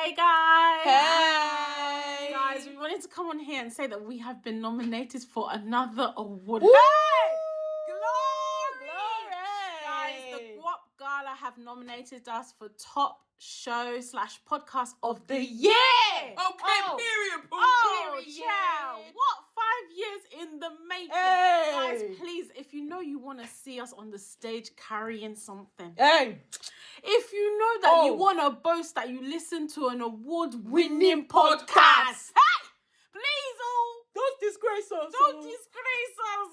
Hey guys! Hey! Guys, we wanted to come on here and say that we have been nominated for another award. Woo! Glory! Guys, the Guap Gala have nominated us for top show / podcast of the year. Period. Yeah. What? 5 years in the making. Hey. Guys, please, if you know you want to see us on the stage carrying something. Hey! If you know that you want to boast that you listen to an award-winning podcast. Hey! Please, Don't disgrace us. don't disgrace us.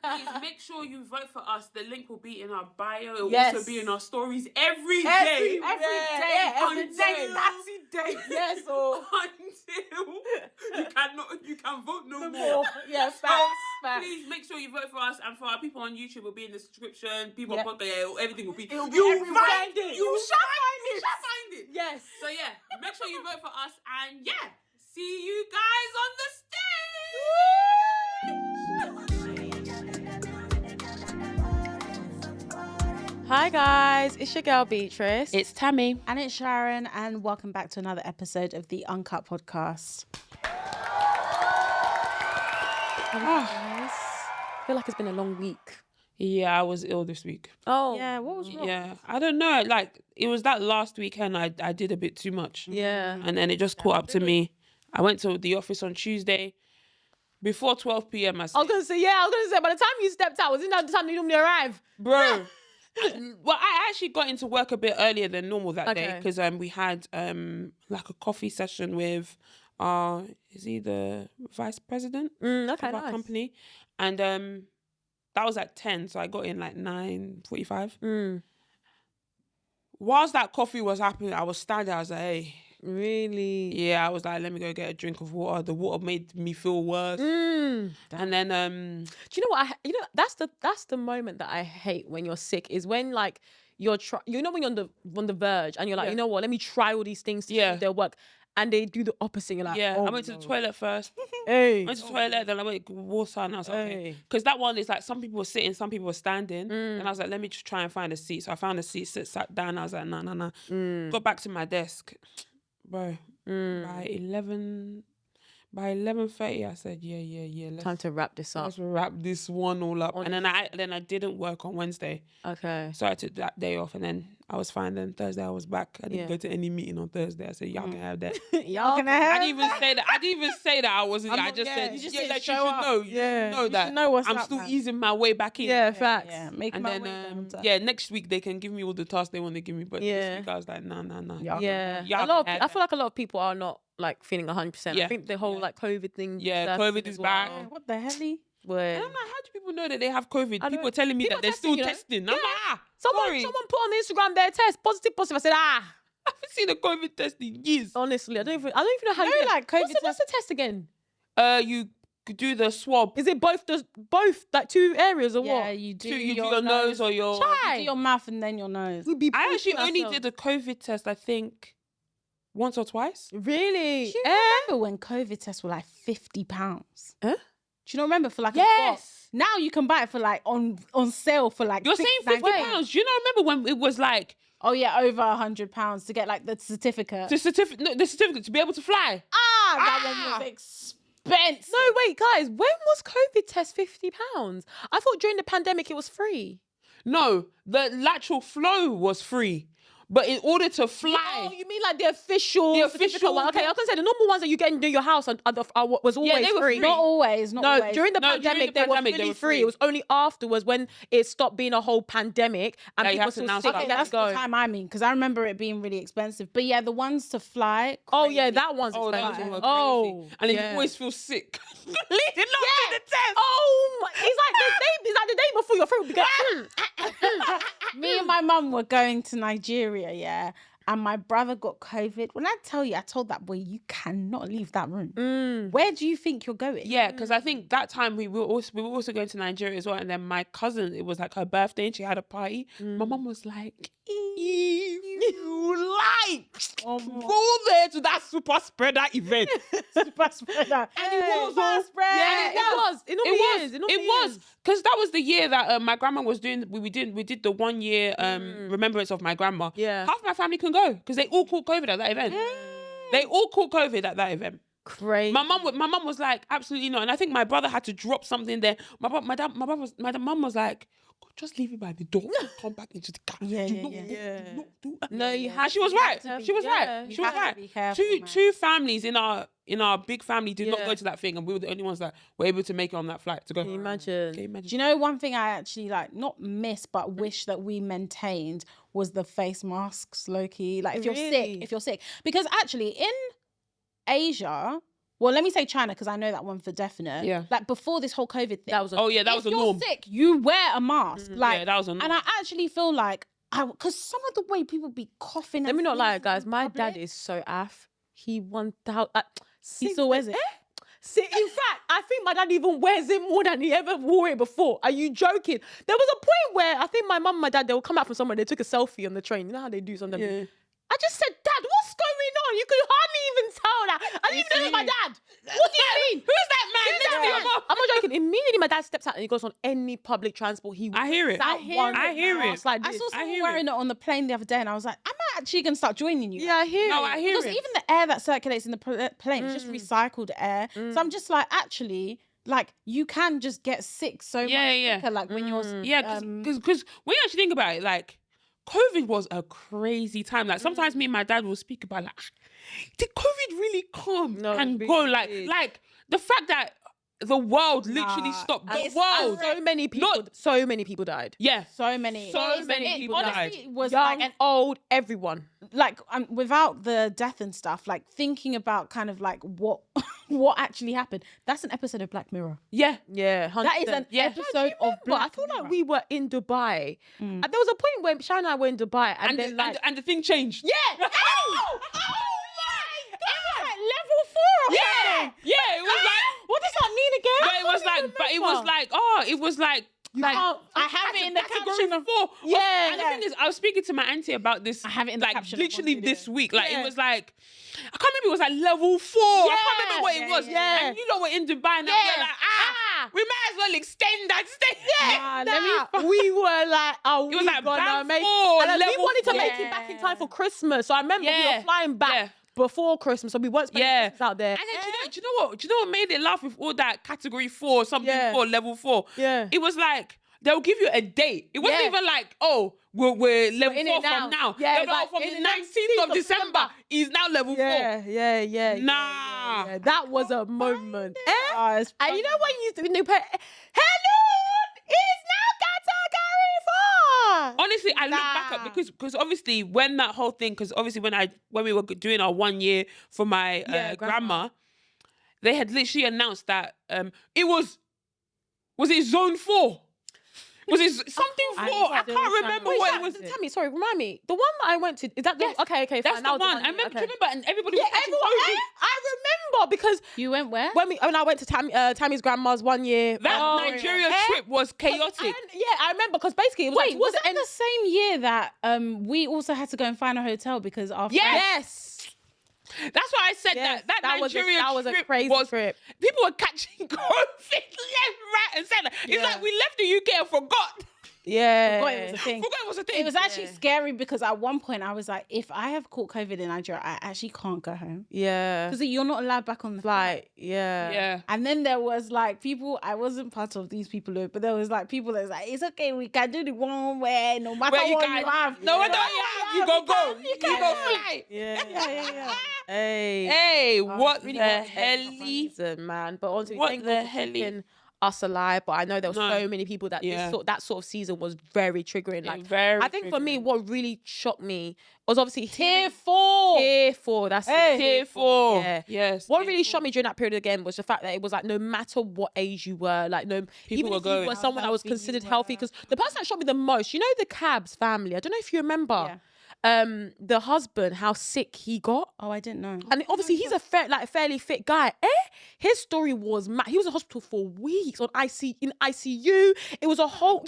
Please make sure you vote for us. The link will be in our bio. It will Yes. also be in our stories every day. Every day. Yes, oh. Until you can vote no more. More. Yeah, facts. Please make sure you vote for us, and for our people on YouTube, will be in the description. People on podcast, everything will be. It will be You'll everywhere. find it. You shall find it. You shall find it. Yes. So yeah, make sure you vote for us, and yeah, see you guys on the stage. Hi guys, it's your girl Beatrice. It's Tammy. And it's Sharon, and welcome back to another episode of the Uncut podcast. I feel like it's been a long week. Yeah, I was ill this week. Oh. Yeah, what was wrong? Yeah, I don't know. Like, it was that last weekend I did a bit too much. Yeah. And then it just caught up to me. I went to the office on Tuesday. Before 12 p.m. I I was gonna say, by the time you stepped out, wasn't that the time you normally arrive? Bro. Well, I actually got into work a bit earlier than normal that day Okay. because we had like a coffee session with is he the vice president Okay, of our nice. company, and that was at 10, so I got in like 9:45. Whilst that coffee was happening, I was standing. I was like, hey. Really? Yeah, I was like, let me go get a drink of water. The water made me feel worse. And then Do you know what? That's the moment that I hate when you're sick is when like when you're on the verge and you're like, Yeah. you know what? Let me try all these things to see if they'll work, and they do the opposite. You're like, yeah, oh, I went to the toilet first. Hey. I went to the toilet, then I went to water, and I was like, okay. Because that one is like some people were sitting, some people were standing. And I was like, let me just try and find a seat. So I found a seat, sat down. I was like, nah. Got back to my desk. Bro, by 11:30, I said, yeah. Time to wrap this up. Let's wrap this one all up. And then I didn't work on Wednesday. Okay. So I took that day off, and then I was fine. Then Thursday I was back. I didn't go to any meeting on Thursday. I said, y'all can have that. Y'all can I didn't even say that I wasn't. I just said, you just yeah, said like, you show should up. know. Yeah. You know that. know what's I'm up, still man. easing my way back in. Yeah, facts. Yeah, make And my then, way down. next week they can give me all the tasks they want to give me. But this week I was like, nah. Yeah. I feel like a lot of people are not like feeling 100%. Yeah. I think the whole like COVID thing. Yeah, surfacing COVID as is back. well. What the hell? Where And I'm like, how do people know that they have COVID? I People know. are telling me People that they're are still testing, testing. I'm like, someone sorry. put on Instagram their test positive. I said, I haven't seen a COVID test in years. honestly, I don't even know how You you know, like, COVID what's the test again? You could do the swab. Is it both like two areas or Yeah, what? you do You do your nose or your... You do your mouth and then your nose. I actually only did a COVID test, I think, once or twice. Really? Do you remember when COVID tests were like £50? Huh? Do you not remember for like a Yes. box? Now you can buy it for like on sale for like You're saying £50. Do you not remember when it was like Oh yeah, over £100 to get like the certificate. the certificate to be able to fly? That one was expensive. No, wait, guys. When was COVID test £50? I thought during the pandemic it was free. No, the lateral flow was free. But in order to fly... Oh, you mean like the official official one? Okay, I was gonna say the normal ones that you get in your house was always they were free. Not always. Not always. During the No, pandemic, during the pandemic, they they were were free. free. It was only afterwards when it stopped being a whole pandemic and That you people have to still announce sick. that. Okay, Let's that's go. the time I mean, because I remember it being really expensive. But yeah, the ones to fly. Oh yeah, crazy. that one's Oh, expensive. that was crazy. Oh, And then yeah. you always feel sick. Yeah. Oh, it's like the day before you're through. Because, Me and my mum were going to Nigeria, yeah, and my brother got COVID. When I told that boy, you cannot leave that room. Where do you think you're going? Yeah, because I think that time we were also going to Nigeria as well, and then my cousin, it was like her birthday and she had a party. My mum was like, Eve, you like, Oh, go there to that super spreader event. super spreader. And it was super spread. Yeah, it was. It was because that was the year that my grandma was doing. We did the 1 year remembrance of my grandma. Yeah. Half my family couldn't go because they all caught COVID at that event. They all caught COVID at that event. Crazy. My mum was like, absolutely not. And I think my brother had to drop something there. My mum was like, just leave it by the door. Come back into the car. Yeah. No, you have. And she was right. She was right. She was have to be right. careful, Two families in our big family did not go to that thing, and we were the only ones that were able to make it on that flight to go. Can you imagine? Can you imagine? Do you know one thing I actually not miss but wish that we maintained was the face masks, low-key. Like if you're sick. Because actually in Asia, well, let me say China because I know that one for definite. Yeah. Like before this whole COVID thing. That was that was the norm. If you're sick, you wear a mask. Like, yeah, that was a norm. And I actually feel like because some of the way people be coughing. Let me not lie, guys. My dad is so af. He 1,000. He still wears it. See, in fact, I think my dad even wears it more than he ever wore it before. Are you joking? There was a point where I think my mum and my dad, they would come out from somewhere, they took a selfie on the train. You know how they do sometimes? Yeah. I just said, Dad, what's going on? You could hardly even tell that. I didn't even know it was my dad. What do you mean? Who's that man? Who's that man? I'm not joking. Immediately, my dad steps out and he goes on any public transport. I hear it. I hear it. Like I this. saw someone wearing it on the plane the other day and I was like, I'm actually going to start joining you. Yeah, I hear No, it. I hear Because it. even the air that circulates in the plane is just recycled air. So I'm just like, actually, like you can just get sick so much quicker, like when you're because when you actually think about it, like COVID was a crazy time. Like sometimes me and my dad will speak about like, did COVID really come and it go? really Like did. like the fact that the world literally stopped. The world. So many people died. Yeah. so many people died. honestly, it was Young, like old, everyone. like without the death and stuff, like thinking about kind of like what actually happened. That's an episode of Black Mirror. Yeah. Yeah, 100%. That is an episode of But I Black feel like Mirror. we were in Dubai. And there was a point where Shana and I were in Dubai and then And the thing changed. yeah. Oh my God! Level 4. Yeah. Yeah. It was like. What does that mean again? But it was like. I have it in the caption of 4. Yeah. And the thing is, I was speaking to my auntie about this. I have it in the like caption of literally one video. this week. Like it was like, I can't remember. It was like level 4. I can't remember what it was. yeah. And you know we're in Dubai now. We're like, we might as well extend that stay. We were like, It was like gonna band make 4, and then we level wanted to 4. make it back in time for Christmas. So I remember we Yeah. were flying back before Christmas, so we weren't spending Christmas out there. And then do you know what made it laugh with all that category 4, something 4, level 4? Yeah. It was like they'll give you a date. It wasn't even like, oh, we're level in 4 it now. from now. Yeah, No, it's like from in the the 19th of December, he's now level 4. Yeah. Nah. Yeah. That was a moment. Oh, it's And you know when you used to be new hello, it's now category 4. Honestly, I look back at because obviously when that whole thing, because obviously when we were doing our 1 year for my grandma, they had literally announced that it was it zone 4? Was it something 4? I can't remember what it was. Tammy, sorry, remind me. The one that I went to, is that the okay, fine. That's the one. I remember. Do you remember? And everybody was catching COVID. I remember because You went where? when I went to Tammy's grandma's 1 year. That Nigeria trip was chaotic. I remember because basically it was Wait, was that the same year that we also had to go and find a hotel because our Yes. That's why I said that Nigeria was a trip crazy was, trip. People were catching COVID left, right, and centre. It's like we left the UK and forgot. Yeah. Forgot it was a thing. Forgot it was a thing. It was actually scary because at one point I was like, if I have caught COVID in Nigeria, I actually can't go home. Yeah. Because you're not allowed back on the flight. Yeah. And then there was like people, I wasn't part of these people, but there was like people that was like, it's okay, we can do the one way, no matter what you have. No matter what you have, you go. You go fly. Yeah. Hey. Hey, what really the was hell? man. But honestly, What thank the God for hell? keeping us alive. But I know there was so many people that that sort of season was very triggering. Like, I think for me, what really shocked me was obviously Tier 4. Tier 4. That's Tier 4. Yeah. Yes. What really shocked me during that period again was the fact that it was like no matter what age you were, like even were if going. you were someone that was considered healthy, because the person that shocked me the most, you know, the Cabs family. I don't know if you remember. The husband, how sick he got. Oh, I didn't know. And obviously he's a fairly fit guy. His story was mad. He was in hospital for weeks in ICU. It was a whole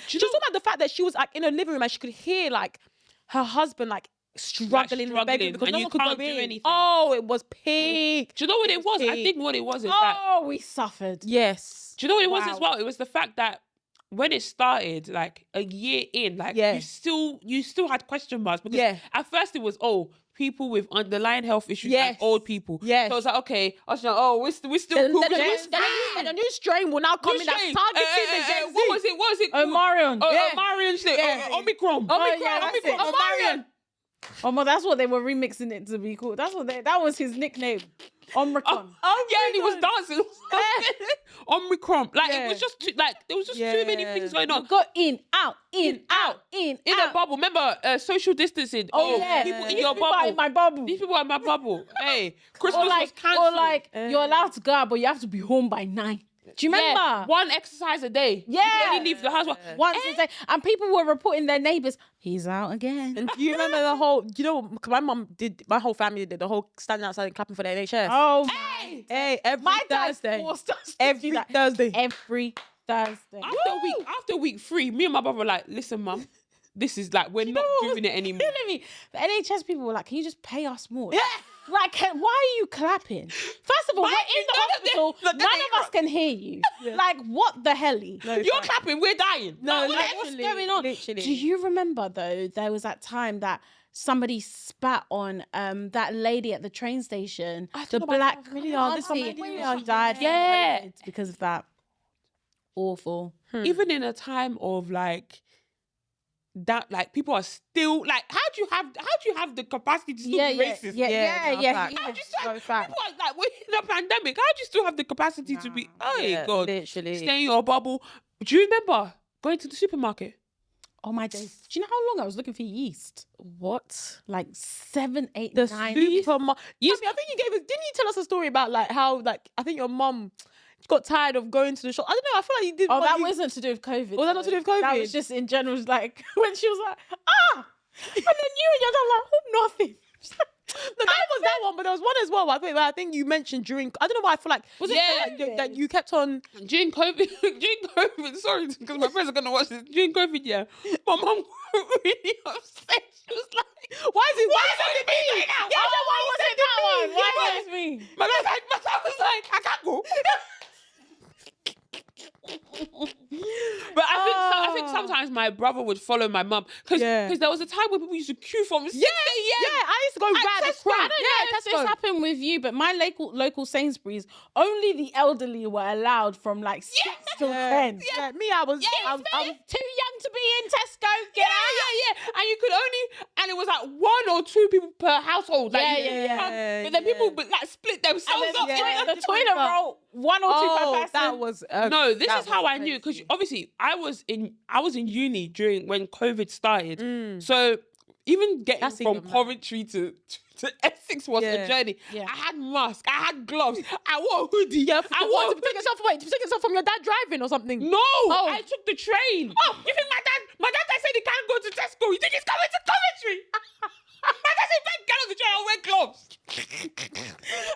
she was talking about the fact that she was like in her living room and she could hear like her husband like struggling in the bedroom because and no you one could go can't do in. anything. Oh, it was peak. Do you know what it was? I think what it was is that. Oh, we suffered. Yes. Do you know what it was Wow. as well? It was the fact that when it started, like a year in, like you still had question marks because at first it was people with underlying health issues, like old people. Yes. So I was like, okay, I was like, oh, we're still cool. And a new strain will now come in that's targeting the Gen Z. What was it? Omarion. Omarion shit. Omicron. Omarion. Oh, my, that's what they were remixing it to be called. That was his nickname. Omicron. And he was dancing. Omicron. Like it was just there was just too many things going on. Go in, out, in, out. In a bubble. Remember social distancing. People in your bubble. In my bubble. These people are in my bubble. Hey, Christmas was cancelled. Or like you're allowed to go out, but you have to be home by 9. Do you remember? Yeah, 1 exercise a day. Yeah. You only leave the house once a day. And people were reporting their neighbours, he's out again. And do you remember the whole, my whole family did the whole standing outside and clapping for the NHS. Oh, hey, every my Thursday. Dad forced us to Every do that. Thursday. Every Thursday. After week 3, me and my brother were like, listen, mum, this is like, we're not doing it anymore. Killing me. The NHS people were like, can you just pay us more? Yeah. Like, why are you clapping? First of all, we're in the hospital. None of us can hear you. Yeah. Like, what the hell? You're clapping, we're dying. No, like, what's going on? Literally. Do you remember, though, there was that time that somebody spat on that lady at the train station? The black million died. Yeah. It's because of that. Awful. Even in a time of like that, like people are still like, how do you have the capacity to still be racist? Yeah. How do you still have, people are like, we're in a pandemic. How do you still have the capacity to be? Oh God, literally. Stay in your bubble. Do you remember going to the supermarket? Oh my days. Do you know how long I was looking for yeast? What? Like 7, 8, The 9. supermarket. Yes, I think you gave us. Didn't you tell us a story about like how like I think your mum got tired of going to the shop? I don't know. I feel like you did. Oh, that wasn't to do with COVID. Was that not to do with COVID? That was just in general. Like when she was like, and then you and your dad like, nothing. No, that was that one, but there was one as well. I think you mentioned during. I don't know why I feel like that you kept on during COVID. Sorry, because my friends are gonna watch this. During COVID, my mum got really upset. She was like, "Why is it me? Yeah, why was it that one? Why was it me?" My dad was like, "I can't go." But I think sometimes my brother would follow my mum because there was a time when people used to queue from 6 a.m. I used to go round the crowd. I don't know if this happened with you, but my local Sainsbury's, only the elderly were allowed from like 6 till 10. Yeah, me, I was too young to be in Tesco. Get out. And you could and it was like 1 or 2 people per household. Like, but then people would like split themselves up. The toilet roll, 1 or 2 per person. That was no. This is how I knew, because obviously I was in uni during when COVID started. So even getting from Coventry to Essex was a journey. Yeah. I had mask, I had gloves, I wore a hoodie. Yeah, to take yourself from your dad driving or something. No, I took the train. Oh, you think my dad said he can't go to Tesco. You think he's coming to Coventry? My dad said, "Ben, get on the train, I'll wear gloves." What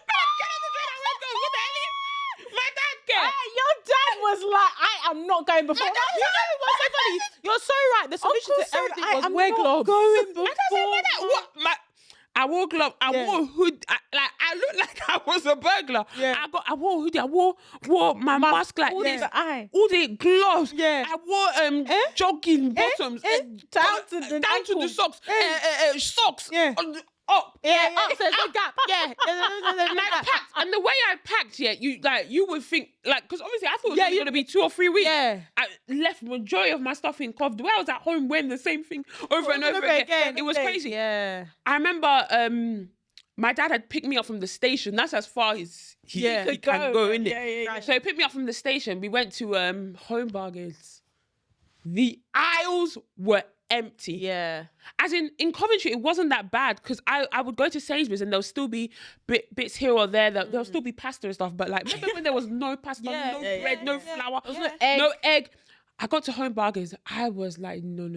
the hell? My dad get. Your dad was like, I am not going before. You know what's so funny? You're so right. The solution to everything was wear gloves. Going before. I wore gloves. I wore a hood. I looked like I was a burglar. Yeah. I wore a hoodie. I wore my mask like this. All the gloves. Yeah. I wore jogging bottoms down to the socks. Socks. Yeah. Up. Yeah. Up. There's no gap. Yeah. And I packed. And the way I packed, you would think, like, because obviously I thought it was going to be 2 or 3 weeks. Yeah. I left majority of my stuff in Cov. The way I was at home wearing the same thing over and over again. It was crazy. Yeah. I remember my dad had picked me up from the station. That's as far as he can go, innit? Yeah. So he picked me up from the station. We went to Home Bargains. The aisles were empty. Yeah. As in Coventry, it wasn't that bad because I would go to Sainsbury's and there'll still be bits here or there. There'll still be pasta and stuff. But like, remember when there was no pasta, no bread, no flour, no egg? I got to Home Bargains. I was like, no.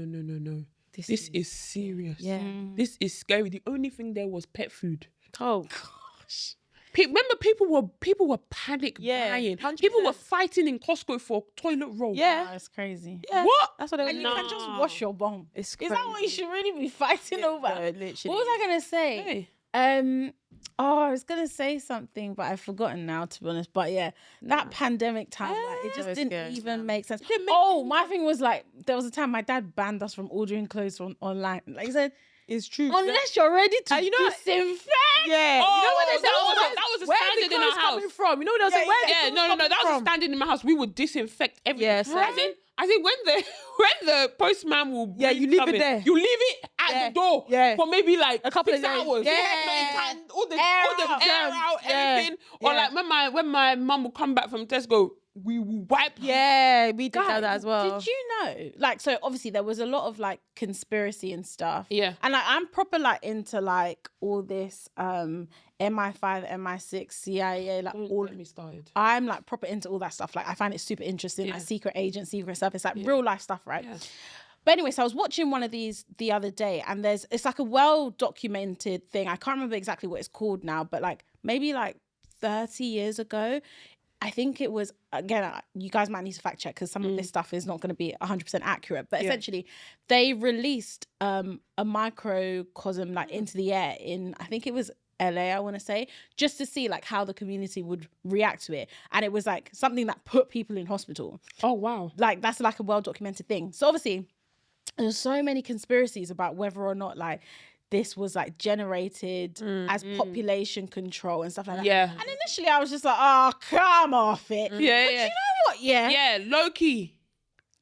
This is serious. Yeah. This is scary. The only thing there was pet food. Oh gosh. Remember, people were panic buying. 100%. People were fighting in Costco for toilet roll. Yeah. That's crazy. Yeah. What? That's what they were And you doing. can just wash your bum. It's Is that what you should really be fighting over? literally. What was I gonna say? Hey. I was gonna say something, but I've forgotten now, to be honest. But yeah, that pandemic time, like, it just was didn't scary, even make sense. didn't make My thing was like, there was a time my dad banned us from ordering clothes from online. Like he said, It's true. unless you're ready to And you know- disinfect. Yeah. Oh, you know what they say? that was a Where standard the in our clothes house. coming from? You know what they say? Where the Yeah, clothes no, coming that was a from? standard in my house. We would disinfect everything. Yeah, same. I think when the postman will Yeah, bring you leave it something, there. You leave it at Yeah, the door yeah. for maybe like A couple 6 of days. hours. Yeah. So you can all the Air air out. out, Yeah. everything. Or Yeah. like when my mum will come back from Tesco, we will wipe. Yeah, we did Guys, that as well. Did you know? Like, so obviously there was a lot of like conspiracy and stuff. Yeah. And like, I'm proper like into like all this MI5, MI6, CIA, like all. Get me started. I'm like proper into all that stuff. Like I find it super interesting. Yeah. Like secret agent, secret stuff. It's like real life stuff, right? Yeah. But anyway, so I was watching one of these the other day, and it's like a well documented thing. I can't remember exactly what it's called now, but like maybe like 30 years ago, I think it was, again, you guys might need to fact check because some of this stuff is not going to be 100% accurate. But essentially, they released a microcosm like into the air in, I think it was LA, I want to say, just to see like how the community would react to it. And it was like something that put people in hospital. Oh wow. Like that's like a well documented thing. So obviously, there's so many conspiracies about whether or not like this was like generated as population control and stuff like that. Yeah. And initially I was just like, oh, come off it. Yeah, But yeah. you know what? Yeah. Yeah, low key.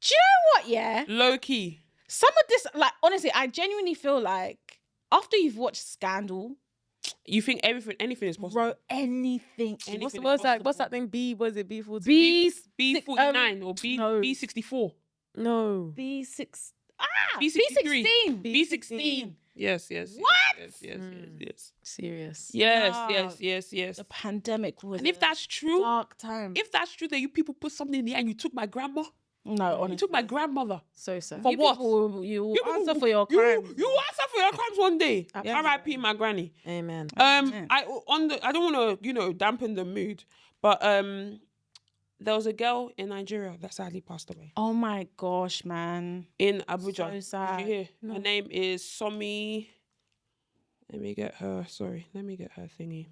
Do you know what? Yeah. Low key. Some of this, like, honestly, I genuinely feel like after you've watched Scandal, You think anything is possible? bro, anything. What's that thing? Was it B14? B49 or no. B64. No. B6. B63. B16. B16. Yes. What? Yes. Serious. Yes. The pandemic was And if that's true, dark time. if that's true that you people put something in the air and you took my grandma, No, you honestly. took my grandmother. So sad. For what? You You answer people- for your crimes. You answer for your crimes one day. Absolutely. R.I.P. my granny. Amen. I don't want to dampen the mood, but there was a girl in Nigeria that sadly passed away Oh my gosh, man. in Abuja. So sad. Did you hear? Her name is Somi. Let me get her thingy.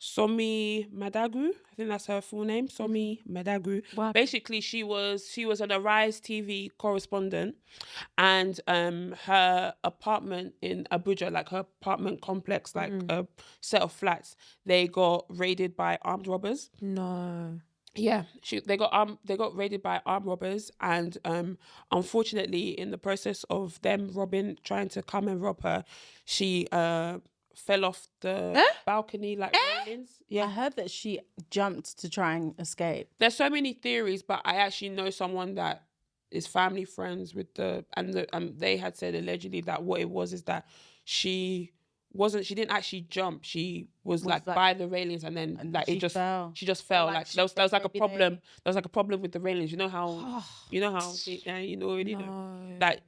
Somi Madagu, I think that's her full name. Somi Madagu. Wow. Basically, she was an Arise TV correspondent, and her apartment in Abuja, like her apartment complex, like a set of flats, they got raided by armed robbers. No. Yeah, they got raided by armed robbers, and unfortunately, in the process of them trying to come and rob her, she fell off the balcony like railings. I Yeah, heard that she jumped to try and escape. there's so many theories, but I actually know someone that is family friends with they had said allegedly that what it was is that she didn't actually jump. She was like by the railings, and then like she fell. she just fell. Like, Like she there was like a maybe problem. they- There was like a problem with the railings. You know how you already know that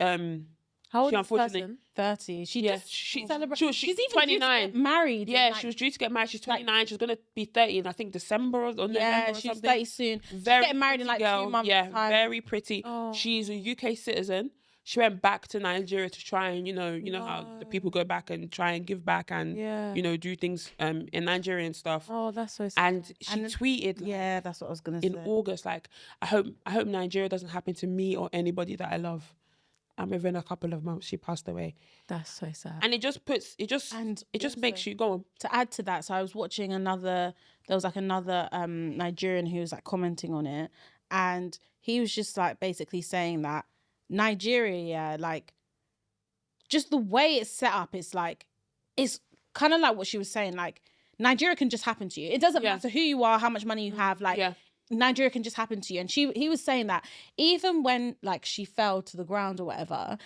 How old she is this unfortunately- person? 30. She Yeah, just she- celebrated. she- She's even 29. married. Yeah, in, like, she was due to get married. She's 29. She's gonna be 30 in I think December or November yeah, or she's something. 30 soon. Very she's getting married in like pretty girl. 2 months' Yeah, time. very pretty. Oh. She's a UK citizen. She went back to Nigeria to try and you know how the people go back and try and give back and Yeah. do things in Nigeria and stuff. Oh, that's so sad. And she tweeted like, Yeah, that's what I was gonna in say. August like I hope Nigeria doesn't happen to me or anybody that I love. And within a couple of months she passed away. That's so sad. And it just makes you go on. To add to that, so I was watching another Nigerian who was like commenting on it, and he was just like basically saying that Nigeria, like just the way it's set up, it's kind of like what she was saying, like Nigeria can just happen to you. It doesn't matter who you are, how much money you have, like Nigeria can just happen to you. And he was saying that even when like she fell to the ground or whatever,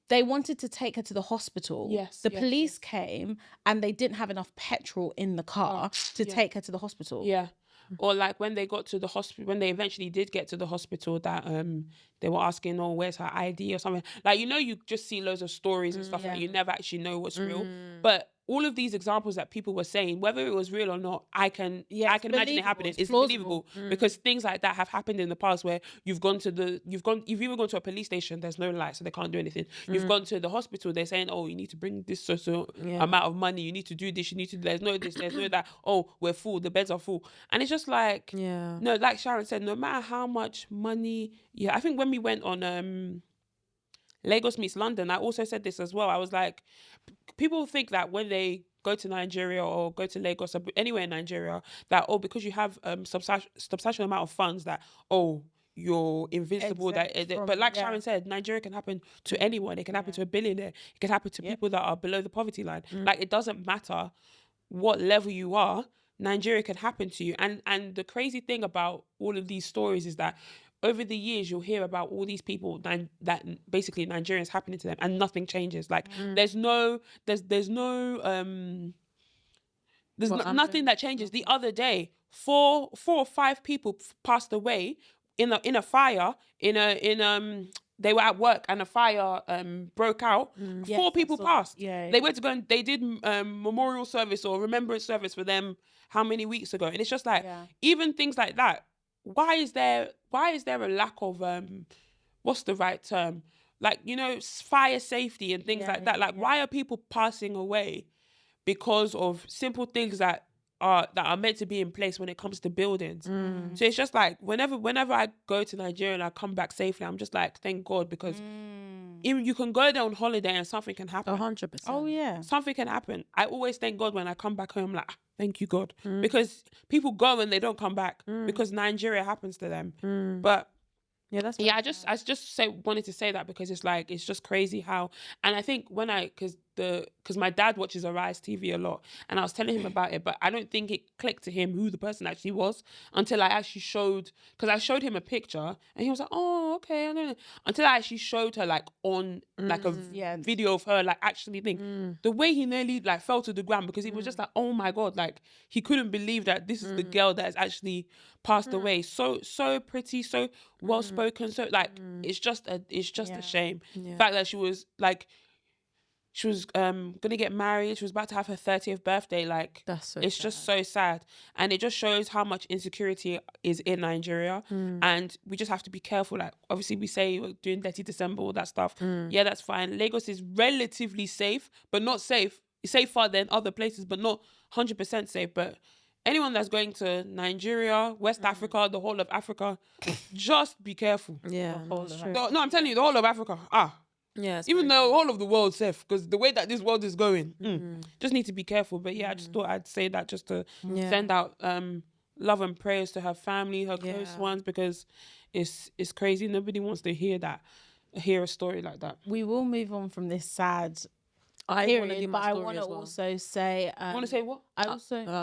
they wanted to take her to the hospital. The police came and they didn't have enough petrol in the car to take her to the hospital. Yeah. Or like when they got to the hospital, when they eventually did get to the hospital, that they were asking, oh, where's her ID or something. Like, you know, you just see loads of stories and stuff, and you never actually know what's real. But all of these examples that people were saying, whether it was real or not, I can imagine it happening. It's believable because things like that have happened in the past, where you've even gone to a police station, there's no light, so they can't do anything. You've gone to the hospital, they're saying, oh, you need to bring this so amount of money, you need to do this, you need to, there's no this, there's no that, oh, we're full, the beds are full. And it's just like, no, like Sharon said, no matter how much money, I think when we went on Lagos meets London, I also said this as well. I was like, people think that when they go to Nigeria or go to Lagos or anywhere in Nigeria, that, oh, because you have substantial amount of funds, that, oh, you're invincible. But like Sharon said, Nigeria can happen to anyone. It can happen to a billionaire. It can happen to people that are below the poverty line. Like, it doesn't matter what level you are, Nigeria can happen to you. And the crazy thing about all of these stories is that over the years, you'll hear about all these people that basically Nigerians happening to them, and nothing changes. Like, there's nothing that changes. The other day, four or five people passed away in a fire they were at work and a fire broke out. Four people passed. They went to go and they did memorial service or remembrance service for them how many weeks ago? And it's just like, even things like that. Why is there a lack of what's the right term? Like, you know, fire safety and things like that. Like, why are people passing away because of simple things that are meant to be in place when it comes to buildings? So it's just like, whenever I go to Nigeria and I come back safely, I'm just like, thank God, because even you can go there on holiday and something can happen. 100%. Oh yeah, something can happen. I always thank God when I come back home, like, thank you, God, because people go and they don't come back because Nigeria happens to them. But I just wanted to say that because it's like, it's just crazy how, and I think because my dad watches Arise TV a lot, and I was telling him about it, but I don't think it clicked to him who the person actually was until I actually showed him a picture, and he was like, oh, okay, I don't know, until I actually showed her like on like a video of her like actually the way he nearly like fell to the ground, because he was just like, oh my God, like he couldn't believe that this is the girl that has actually passed away. So pretty, so well spoken, so like it's just a shame. The fact that she was gonna get married, she was about to have her 30th birthday, like it's just so sad. And it just shows how much insecurity is in Nigeria, and we just have to be careful. Like, obviously we say we're doing Dirty December, all that stuff, that's fine. Lagos is relatively safe, but not safe. It's safer than other places, but not 100% safe. But anyone that's going to Nigeria, West Africa, the whole of Africa, just be careful. No, I'm telling you, the whole of Africa. Yes. Even though all of the world's safe, because the way that this world is going, just need to be careful. But I just thought I'd say that just to send out love and prayers to her family, her close ones, because it's crazy. Nobody wants to hear a story like that. We will move on from this sad I period, but I want to also say... want to say what?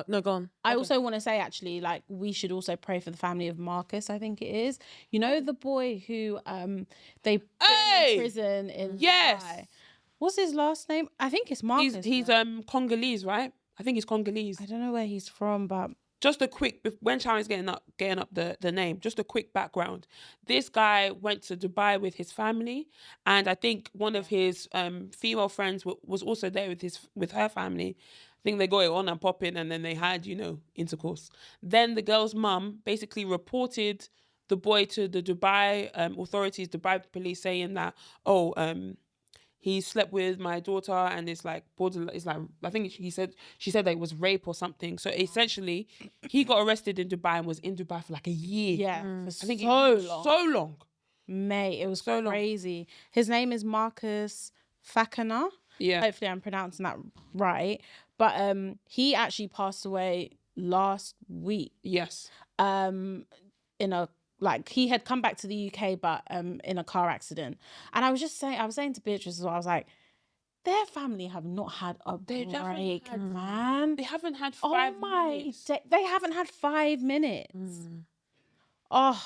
No, go on. I also want to say, actually, like, we should also pray for the family of Marcus, I think it is. You know, the boy who they put in prison in Dubai? What's his last name? I think it's Marcus. He's Congolese, right? I think he's Congolese. I don't know where he's from, but... Just a quick, when Sharon's getting up the name, just a quick background. This guy went to Dubai with his family, and I think one of his female friends was also there with her family. I think they got it on and popping, and then they had, intercourse. Then the girl's mum basically reported the boy to the Dubai authorities, Dubai police, saying that, he slept with my daughter, and it's like borderline. It's like, I think she said that it was rape or something. So essentially, he got arrested in Dubai and was in Dubai for like a year. Yeah, I think so long. Mate, it was so crazy. Long. His name is Marcus Fakana. Yeah, hopefully I'm pronouncing that right. But he actually passed away last week. Yes. He had come back to the UK, but in a car accident. And I was saying to Beatrice as well, I was like, their family have not had a break, man. They haven't had 5 minutes. They haven't had 5 minutes.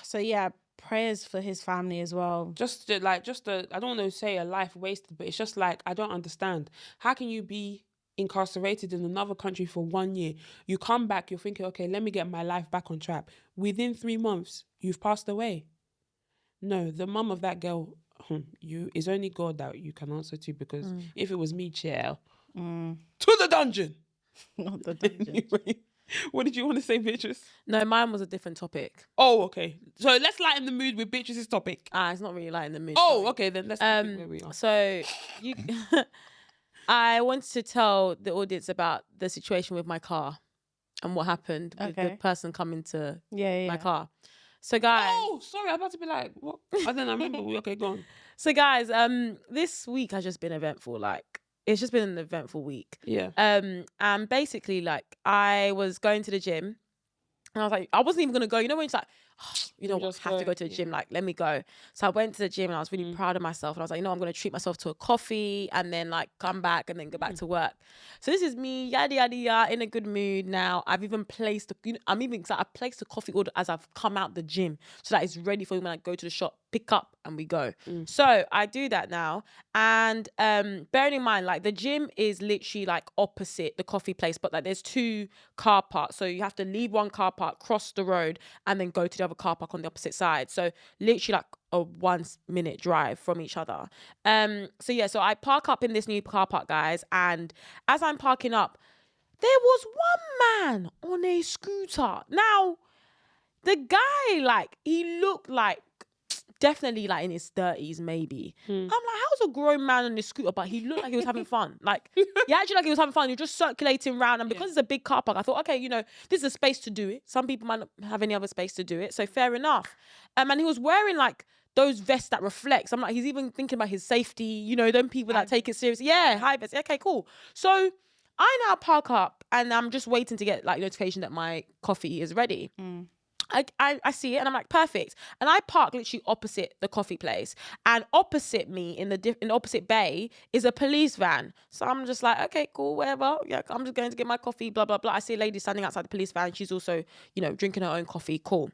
So yeah, prayers for his family as well. I don't want to say a life wasted, but it's just like, I don't understand. How can you be incarcerated in another country for 1 year. You come back, you're thinking, okay, let me get my life back on track. Within 3 months, you've passed away. No, the mum of that girl, is only God that you can answer to, because if it was me, chill, to the dungeon. Not the dungeon. Anyway, what did you want to say, Beatrice? No, mine was a different topic. Oh, okay. So let's lighten the mood with Beatrice's topic. It's not really lighting the mood. Oh, sorry. okay, then let's where we are. So you I wanted to tell the audience about the situation with my car and what happened with the person coming to my car. So guys, oh, sorry, I'm about to be like, what? I don't remember. Okay, go on. So guys, this week has just been eventful. Like, it's just been an eventful week. Yeah. And basically, like, I was going to the gym, and I was like, I wasn't even gonna go. You know when it's like, you know what, I have to go to the gym. Like, let me go. So I went to the gym, and I was really proud of myself. And I was like, you know, I'm gonna treat myself to a coffee, and then like come back, and then go back to work. So this is me, yada yada yada, in a good mood now. I've even placed, I'm even excited. I placed the coffee order as I've come out the gym, so that it's ready for me when I go to the shop, pick up, and we go. So I do that now, and bearing in mind, like, the gym is literally like opposite the coffee place, but like there's 2 car parks, so you have to leave one car park, cross the road, and then go to the other car park on the opposite side. So literally like a 1-minute drive from each other. So I park up in this new car park, guys, and as I'm parking up, there was one man on a scooter. Now, the guy, like, he looked like definitely like in his 30s, maybe. I'm like, how's a grown man on a scooter? But he looked like he was having fun. Like, he actually like he was having fun. He was just circulating around. And because it's a big car park, I thought, okay, you know, this is a space to do it. Some people might not have any other space to do it. So fair enough. And he was wearing like those vests that reflects. I'm like, he's even thinking about his safety. You know, them people that take it seriously. Yeah, high vests. Okay, cool. So I now park up, and I'm just waiting to get like notification that my coffee is ready. I see it, and I'm like, perfect. And I park literally opposite the coffee place, and opposite me in the opposite bay is a police van. So I'm just like, okay, cool, whatever. Yeah, I'm just going to get my coffee, blah blah blah. I see a lady standing outside the police van. She's also, you know, drinking her own coffee. Cool.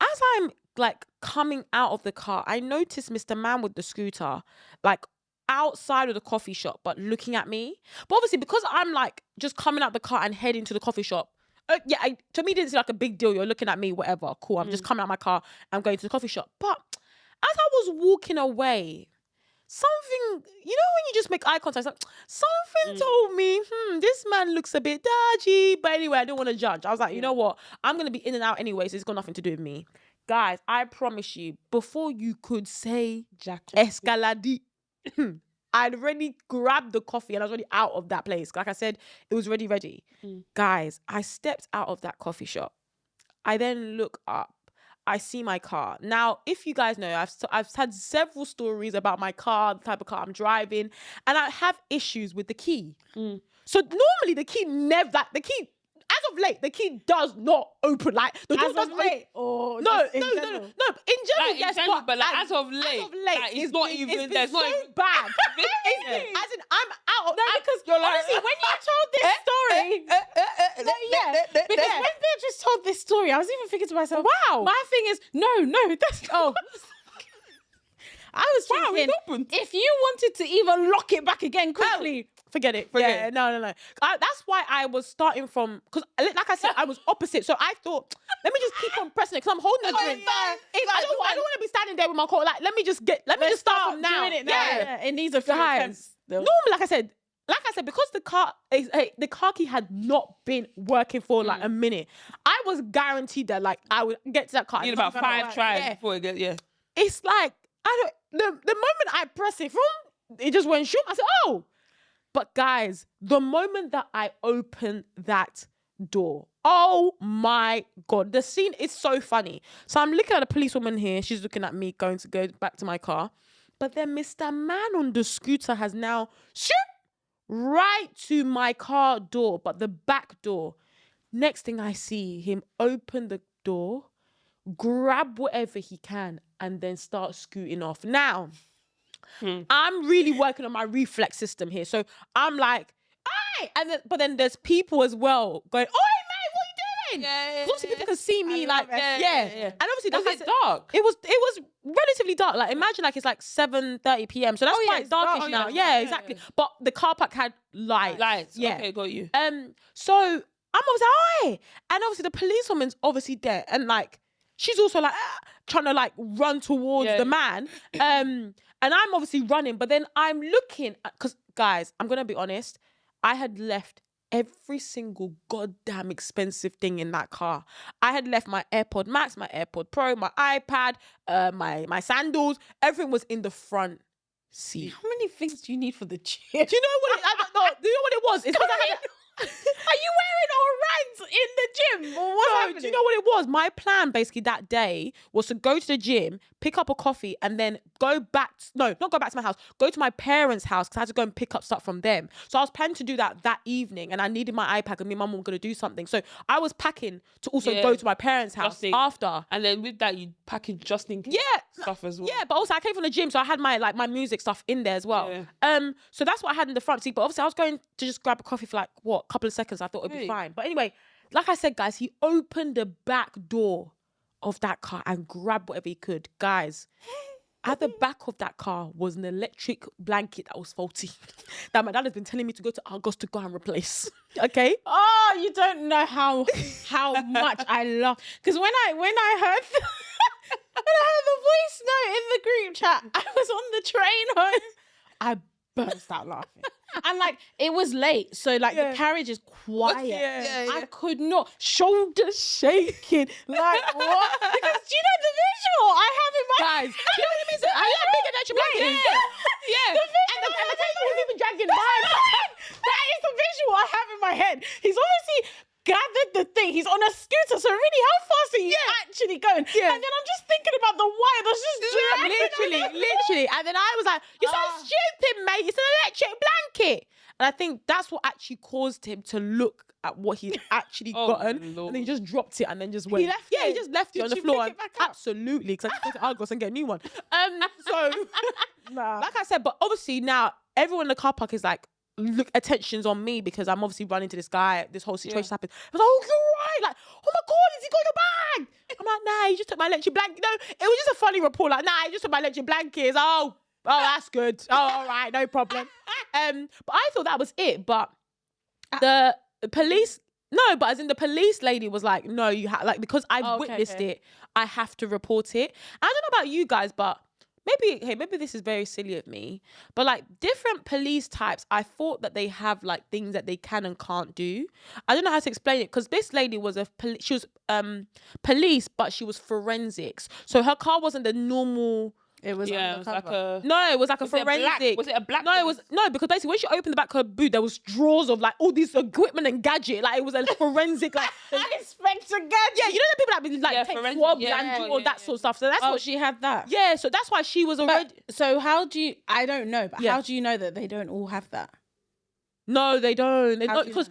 As I'm like coming out of the car, I noticed Mr. Man with the scooter, like, outside of the coffee shop, but looking at me. But obviously, because I'm like just coming out the car and heading to the coffee shop, to me, it didn't seem like a big deal. You're looking at me, whatever, cool. I'm just coming out my car. I'm going to the coffee shop. But as I was walking away, something, you know, when you just make eye contact, like, something told me, this man looks a bit dodgy. But anyway, I don't want to judge. I was like, you know what? I'm going to be in and out anyway, so it's got nothing to do with me. Guys, I promise you, before you could say escalade, I'd already grabbed the coffee and I was already out of that place. Like I said, it was already ready. Guys, I stepped out of that coffee shop. I then look up. I see my car. Now, if you guys know, I've had several stories about my car, the type of car I'm driving, and I have issues with the key. So normally the key as of late, the key does not open. Like, the door doesn't open. Or no. In general, like, yes, but like, as of late, like, it's not even. There's not even bad. As in, I'm out. No, because you're like, honestly, when you told this story, because when Beatrice told this story, I was even thinking to myself, wow. My thing is, no, that's I was thinking, if you wanted to even lock it back again quickly, forget it. No. That's why I was starting from, because like I said, I was opposite. So I thought, let me just keep on pressing it, because I'm holding the drink. I don't want to be standing there with my coat. Like, let me just start from now. It needs a few attempts. Normally, like I said, because the car key had not been working for like a minute, I was guaranteed that like I would get to that car. You need about 5 tries before it gets, It's like, the moment I press it, it just went shoot. I said, oh. But guys, the moment that I opened that door, oh my God, the scene is so funny. So I'm looking at a policewoman here. She's looking at me going to go back to my car. But then Mr. Man on the scooter has now shoot right to my car door, but the back door. Next thing I see him open the door, grab whatever he can, and then start scooting off. Now, I'm really working on my reflex system here. So I'm like, hey! But then there's people as well going, oh, hey, mate, what are you fine. Yeah. Obviously, people can see me, like, yeah. And obviously, Was like it dark? It was relatively dark. Like, imagine like it's like 7:30 p.m. So that's quite darkish now. Yeah, exactly. But the car park had lights. Yeah. Okay, got you. So I'm obviously like, and obviously the policewoman's obviously there, and like she's also like trying to like run towards the man. And I'm obviously running, but then I'm looking because guys, I'm gonna be honest, I had left every single goddamn expensive thing in that car. I had left my AirPod Max, my AirPod Pro, my iPad, my sandals. Everything was in the front seat. How many things do you need for the gym? Do you know what? I don't know. Do you know what it was? It's because I had. Are you wearing orange in the gym? Or what's happening? Do you know what it was? My plan basically that day was to go to the gym, pick up a coffee, and then go back. Not go back to my house. Go to my parents' house because I had to go and pick up stuff from them. So I was planning to do that evening, and I needed my iPad, and me and mum were going to do something. So I was packing to also go to my parents' house after. And then with that, you packing just in case stuff as well. Yeah, but also I came from the gym, so I had my music stuff in there as well. Yeah. So that's what I had in the front seat. But obviously I was going to just grab a coffee for like a couple of seconds. I thought it'd be fine. But anyway, like I said, guys, he opened the back door of that car and grabbed whatever he could. Guys, at the back of that car was an electric blanket that was faulty that my dad has been telling me to go to Argos to go and replace. Okay? Oh, you don't know how much I love, because when I heard the voice note in the group chat, I was on the train home. I burst out laughing. And like it was late, so like the carriage is quiet. I could not, shoulders shaking. Like what? Because do you know the visual I have in my guys? Do you know what it means? I have big electric blanket. The visual, and the table was even dragging mine. That is the visual I have in my head. He's obviously gathered the thing. He's on a scooter, so really, how fast are you actually going? And then I'm just thinking about the wire that's just literally. And then I was like, "You're so stupid, mate. It's an electric blanket." And I think that's what actually caused him to look at what he'd actually gotten, Lord. and then he just dropped it and then just went. He left it? He just left it on the you floor. pick it back up? Absolutely, because I just go to Argos and get a new one. So, like I said, but obviously now everyone in the car park is like, look, attention's on me because I'm obviously running to this guy. This whole situation happened. I was like, "Oh, you're right!" Like, "Oh my god, has he got your bag?" I'm like, "Nah, he just took my electric blanket." No, it was just a funny report. Like, "Nah, he just took my electric blanket." Oh, that's good. Oh, all right, no problem. But I thought that was it. But the police, no, but as in the police lady was like, "No, you have like because I witnessed it, I have to report it." I don't know about you guys, but. Maybe this is very silly of me, but like different police types, I thought that they have like things that they can and can't do. I don't know how to explain it because this lady was she was police, but she was forensics. So her car wasn't the normal. It was it was like a forensic. Was it a black? No, because basically when she opened the back of her boot, there was drawers of like all these equipment and gadget. Like it was a forensic like Inspector Gadget. Yeah, you know the people that be like take swabs and do all that sort of stuff. So that's what she had that. Yeah, so that's why she was already. So how do you? I don't know, but how do you know that they don't all have that? No, they don't. They don't because.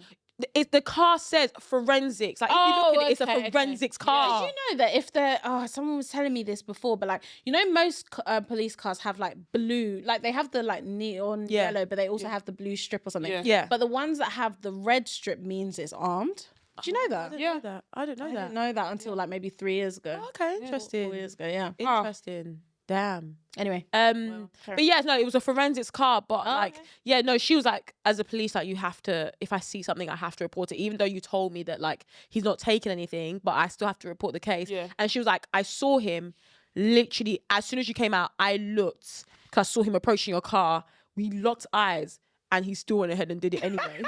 The car says forensics. Like if you look at it, it's a forensics car. Did you know that if they're someone was telling me this before, but like you know most police cars have like blue, like they have the like neon yellow, but they also have the blue strip or something. Yeah. But the ones that have the red strip means it's armed. Do you know that? I didn't know that. I didn't know that until like maybe 3 years ago. Oh, okay, interesting. 4 years ago, yeah. Interesting. Damn. Anyway, but yeah, no, it was a forensics car. But she was like, as a police, like you have to. If I see something, I have to report it, even though you told me that like he's not taking anything, but I still have to report the case. Yeah. And she was like, I saw him literally as soon as you came out. I looked because I saw him approaching your car. We locked eyes, and he still went ahead and did it anyway.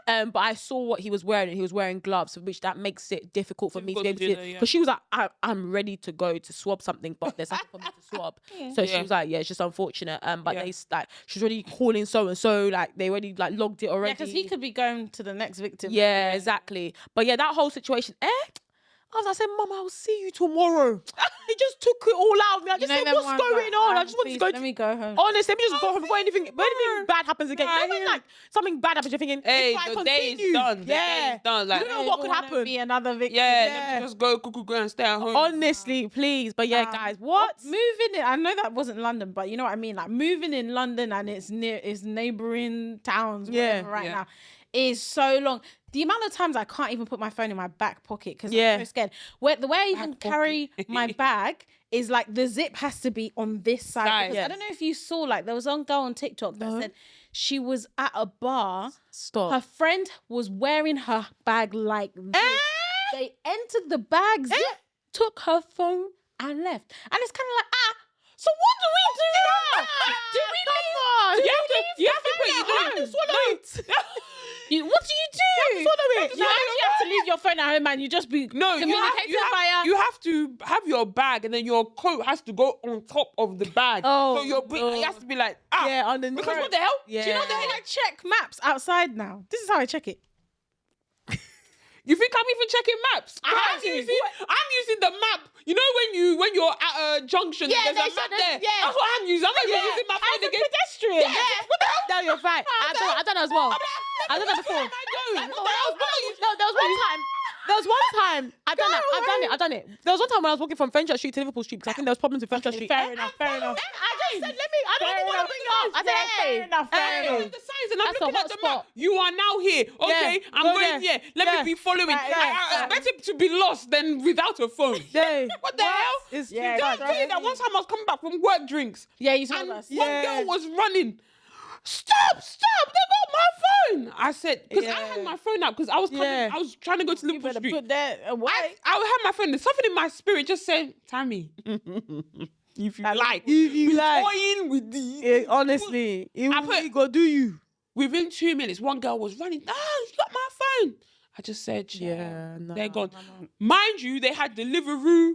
But I saw what he was wearing, and he was wearing gloves, which that makes it difficult for me to be able to do. Because she was like, I'm ready to go to swab something, but there's nothing for me to swab. So she was like, yeah, it's just unfortunate. But they like, she's already calling so and so, like they already like logged it already. Yeah, because he could be going to the next victim. Yeah, exactly. But yeah, that whole situation, I said, "Mum, I'll see you tomorrow." He just took it all out of me. I just said, "What's going on?" I just want to go. Let me go home. Honestly, let me just go home before anything bad happens again. When like something bad happens, you're thinking, "Hey, if I the day is done. The day is done." Like, you don't know what could happen. Be another victim. Yeah, just go and stay at home. Honestly, please. But yeah, guys, what? Moving in, I know that wasn't London, but you know what I mean? Like moving in London and it's near its neighbouring towns right now is so long. the amount of times I can't even put my phone in my back pocket because Yeah. I'm so scared. The way I even carry my bag is like the zip has to be on this side. Because I don't know if you saw, like, there was one girl on TikTok that said she was at a bar. Stop. Her friend was wearing her bag like this. They entered the bag, zip, took her phone and left. And it's kind of like, so what do we do now? Do we leave? You have to put your phone. What do you do? You actually have to leave your phone at home and you just be communicating via. You have to have your bag and then your coat has to go on top of the bag. So it has to be like underneath. Because what the hell? Do you know they like check maps outside now? This is how I check it. You think I'm even checking maps? I'm using the map. You know when you're at a junction, there's a map there. That's what I'm using. I'm not even using my phone again. Pedestrian. What the hell? No, you're right. I've done it as well. I've done that before. There was one time. I've done it. There was one time when I was walking from Fenchurch Street to Liverpool Street because I think there was problems with Fenchurch Street. Fair enough. I just said, I don't even want to bring it up. I said, fair enough. The signs and I'm That's a looking at the map. hotspot. You are now here. Okay, I'm go going there. here. Let me be following. Better to be lost than without a phone. What the hell? It's Did I tell you that one time I was coming back from work drinks? Yeah, you told And us. one girl was running. Stop! They got my phone. I said, because I had my phone out because I was coming, I was trying to go to Liverpool Street. Put that away. I had my phone. There's something in my spirit just saying, Tammy, if you like, toying with these. Honestly, I go do you. Within 2 minutes, one girl was running. You got my phone. I just said, they're gone. Mind you, they had Deliveroo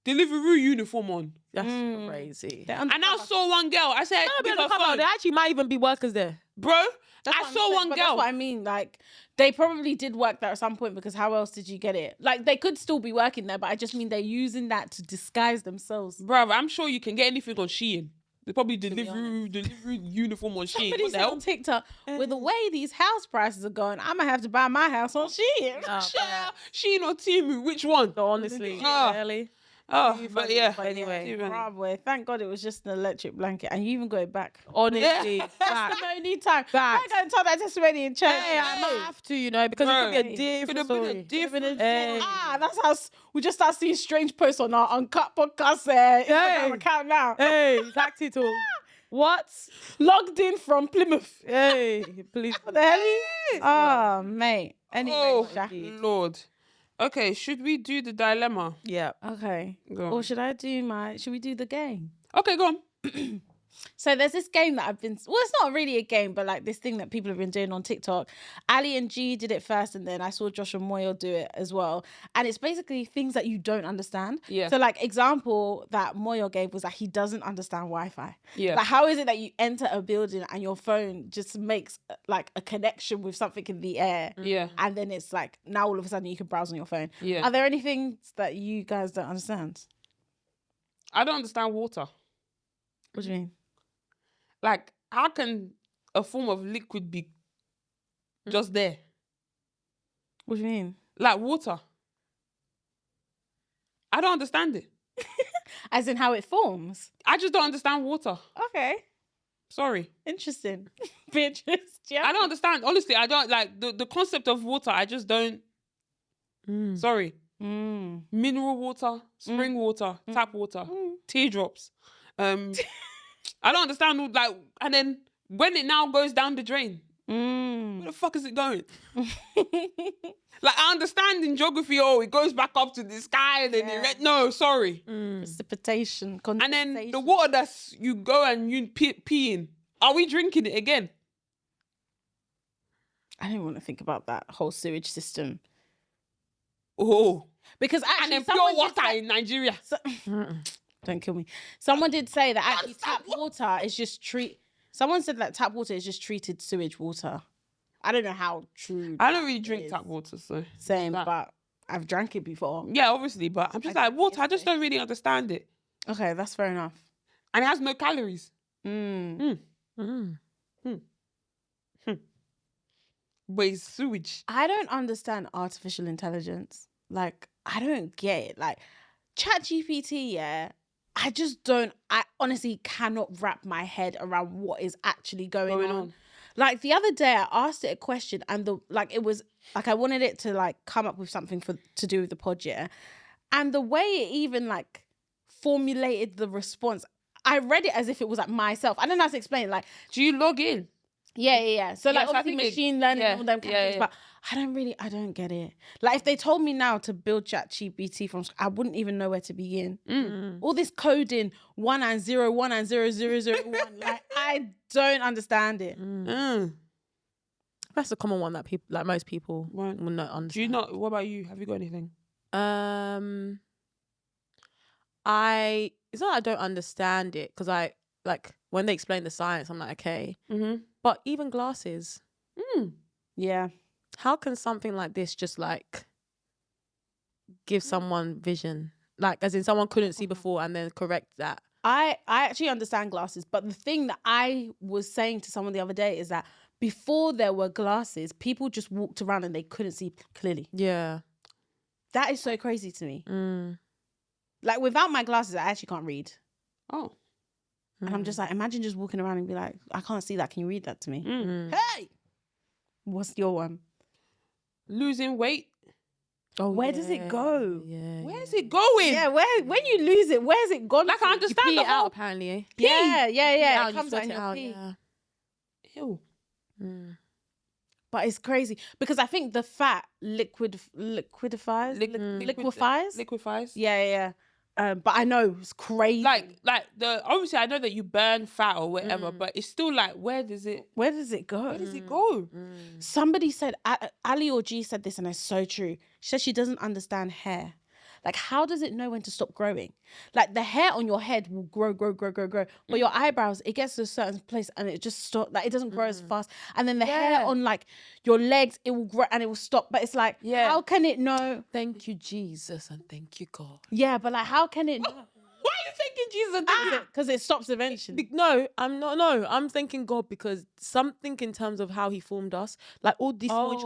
uniform on. That's crazy. And I saw one girl. I said, give her phone. There actually might even be workers there. Bro, I saw one girl. That's what I mean. Like, they probably did work there at some point because how else did you get it? Like, they could still be working there, but I just mean they're using that to disguise themselves. Bro, I'm sure you can get anything on Shein. They probably deliver uniform on Shein. Somebody said on TikTok, with the way these house prices are going, I'm going to have to buy my house on Shein. Shein or Temu, which one? Honestly, really. But yeah. But anyway, bravo. Thank God it was just an electric blanket, and you even got it back. Honestly, testimony time. Back. I'm going to tell that testimony in church. Hey, I might have to, because it could be a different story. That's how we just start seeing strange posts on our Uncut podcast Instagram account now. Hey, exactly too. What? Logged in from Plymouth. Hey, please. What the hell? Oh, mate. Anyway, Lord. Okay, should we do the dilemma? Yeah. Okay. Go on. Or should we do the game? Okay, go on. So there's this game that it's not really a game, but like this thing that people have been doing on TikTok. Ali and G did it first, and then I saw Josh and Moyo do it as well. And it's basically things that you don't understand. Yeah. So like example that Moyo gave was that he doesn't understand Wi-Fi. Yeah. Like how is it that you enter a building and your phone just makes like a connection with something in the air? Yeah. And then it's like now all of a sudden you can browse on your phone. Yeah. Are there any things that you guys don't understand? I don't understand water. What do you mean? Like, how can a form of liquid be just there? What do you mean? Like water. I don't understand it. As in how it forms? I just don't understand water. Okay. Sorry. Interesting. Beatrice, yeah. I don't understand. Honestly, I don't like the concept of water. I just don't. Sorry. Mineral water, spring water, tap water, teardrops. I don't understand, like, and then when it now goes down the drain, where the fuck is it going? Like, I understand in geography, it goes back up to the sky and then no, sorry. Precipitation, and condensation. then the water that's you go and you pee in, are we drinking it again? I don't want to think about that whole sewage system. Oh. Because actually, and then pure water in Nigeria. Don't kill me. Someone did say that actually tap water is just Someone said that tap water is just treated sewage water. I don't know how true. I don't really drink tap water, so same. But I've drank it before. Yeah, obviously, but I'm just like water. I just don't really understand it. Okay, that's fair enough. And it has no calories. But it's sewage. I don't understand artificial intelligence. Like, I don't get it. Like, ChatGPT, I just don't. I honestly cannot wrap my head around what is actually going on. Like the other day, I asked it a question, and it was like I wanted it to like come up with something to do with the pod, yeah. And the way it even like formulated the response, I read it as if it was like myself. I don't know how to explain it. Like, do you log in? Yeah. So like so obviously machine learning and all them kind of things, but I don't get it. Like if they told me now to build ChatGPT from scratch, I wouldn't even know where to begin. All this coding 1 and 0, 1 and 0, 0, 0, 1, like I don't understand it. That's a common one that people, like most people, will not understand. Do you not? What about you? Have you got anything? It's not that I don't understand it, because I like when they explain the science, I'm like, okay. But even glasses. Yeah. How can something like this just like give someone vision? Like as in someone couldn't see before and then correct that. I actually understand glasses, but the thing that I was saying to someone the other day is that before there were glasses, people just walked around and they couldn't see clearly. Yeah. That is so crazy to me. Like without my glasses, I actually can't read. Oh. And I'm just like, imagine just walking around and be like, I can't see that. Can you read that to me? Hey! What's your one? Losing weight. Oh, where does it go? Yeah. Where's it going? Yeah, when you lose it, where's it gone? Like I understand You pee the it out whole... apparently. Eh? Yeah. It You comes sweat out in it your out, pee. yeah. Ew. But it's crazy because I think the fat liquefies. Liquefies. Yeah. But I know it's crazy. Like obviously I know that you burn fat or whatever, but it's still like where does it go? Where does it go? Somebody said, Ali or G said this, and it's so true. She said she doesn't understand hair. Like, how does it know when to stop growing? Like, the hair on your head will grow. But your eyebrows, it gets to a certain place and it just stops. Like, it doesn't grow as fast. And then the hair on, like, your legs, it will grow and it will stop. But it's like, how can it know? Thank you, Jesus, and thank you, God. Yeah, but like, how can it know? Why are you thinking Jesus? Because it stops eventually. No, I'm not. No, I'm thanking God because something in terms of how He formed us, like all this. Sorry,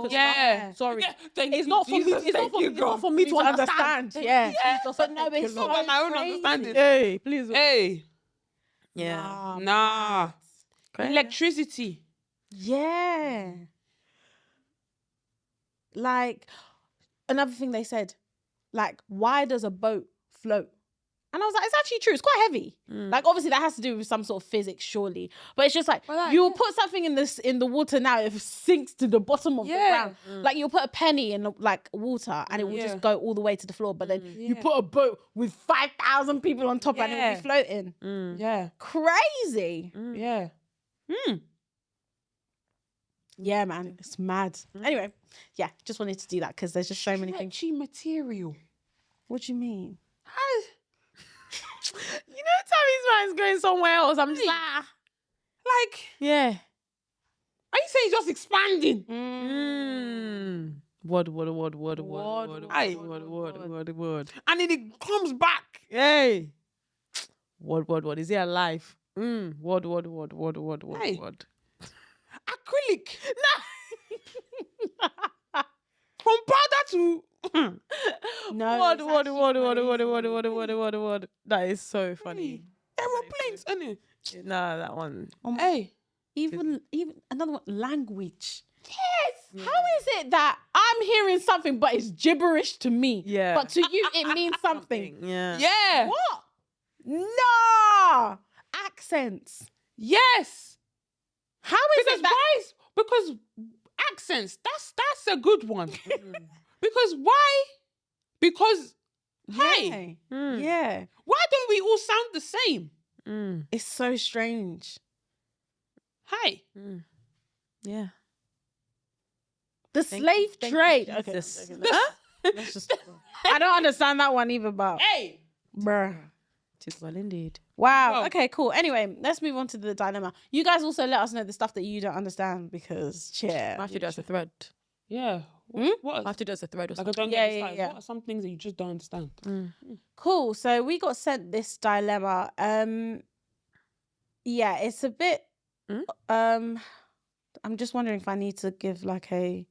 it's not for me. It's not for me to understand. Yeah. But no, it's not by my own understanding. Hey, please. Hey. Yeah. Nah. Electricity. Yeah. Like, another thing they said, like, why does a boat float? And I was like, it's actually true. It's quite heavy. Like, obviously, that has to do with some sort of physics, surely. But it's just like, you'll put something in the water now, it sinks to the bottom of the ground. Like, you'll put a penny in, like, water, and it will just go all the way to the floor. But then you put a boat with 5,000 people on top, and it will be floating. Yeah. Crazy. Yeah. Yeah, man. It's mad. Anyway, yeah, just wanted to do that because there's just so many things. Stretchy material. What do you mean? You know, Tammy's mind's going somewhere else. I'm just like, yeah. Are you saying just expanding? Word. And then it comes back. Hey. Word. Is it alive? Word. Hey. Acrylic. From powder to no. Word. That is so funny. Aeroplanes, isn't it? Nah, that one. Hey. Even another one, language. Yes. How is it that I'm hearing something but it's gibberish to me? Yeah. But to you it means something. Yeah. What? No. Accents. Yes. How is it that? Because accents, that's a good one. Because why? Because hey. Yeah. Why don't we all sound the same? It's so strange. Hey. Yeah. The slave trade. Okay. Let's just. I don't understand that one either, but hey, bruh. It is well indeed. Wow. Well, okay, cool. Anyway, let's move on to the dilemma. You guys also let us know the stuff that you don't understand because, I have to do it as a thread. Yeah. What? I have to do it as a thread or Like I something. don't get this. What are some things that you just don't understand? Cool. So we got sent this dilemma. Yeah, it's a bit. I'm just wondering if I need to give like a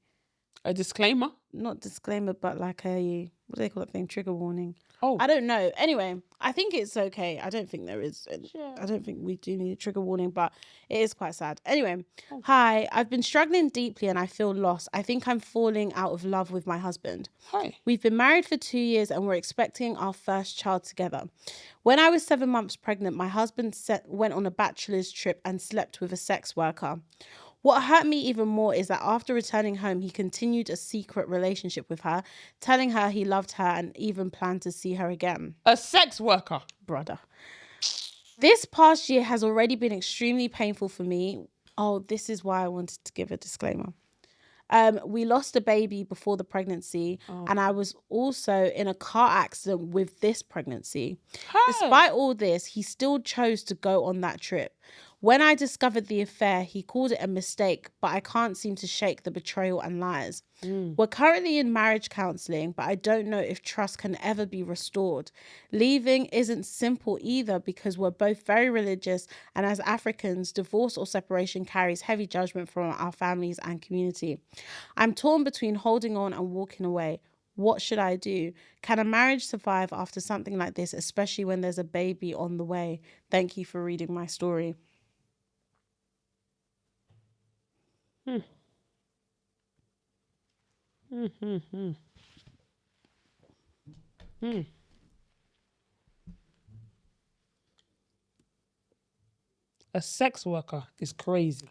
disclaimer. Not disclaimer, but like a what do they call that thing? Trigger warning. Oh, I don't know. Anyway, I think it's okay. I don't think there is. I don't think we do need a trigger warning, but it is quite sad. Anyway, hi. I've been struggling deeply and I feel lost. I think I'm falling out of love with my husband. hi. We've been married for 2 years and we're expecting our first child together. When I was 7 months pregnant, my husband went on a bachelor's trip and slept with a sex worker. What hurt me even more is that after returning home, he continued a secret relationship with her, telling her he loved her and even planned to see her again. A sex worker. Brother. This past year has already been extremely painful for me. Oh, this is why I wanted to give a disclaimer. We lost a baby before the pregnancy, and I was also in a car accident with this pregnancy. Despite all this, he still chose to go on that trip. When I discovered the affair, he called it a mistake, but I can't seem to shake the betrayal and lies. We're currently in marriage counselling, but I don't know if trust can ever be restored. Leaving isn't simple either because we're both very religious, and as Africans, divorce or separation carries heavy judgment from our families and community. I'm torn between holding on and walking away. What should I do? Can a marriage survive after something like this, especially when there's a baby on the way? Thank you for reading my story. A sex worker is crazy.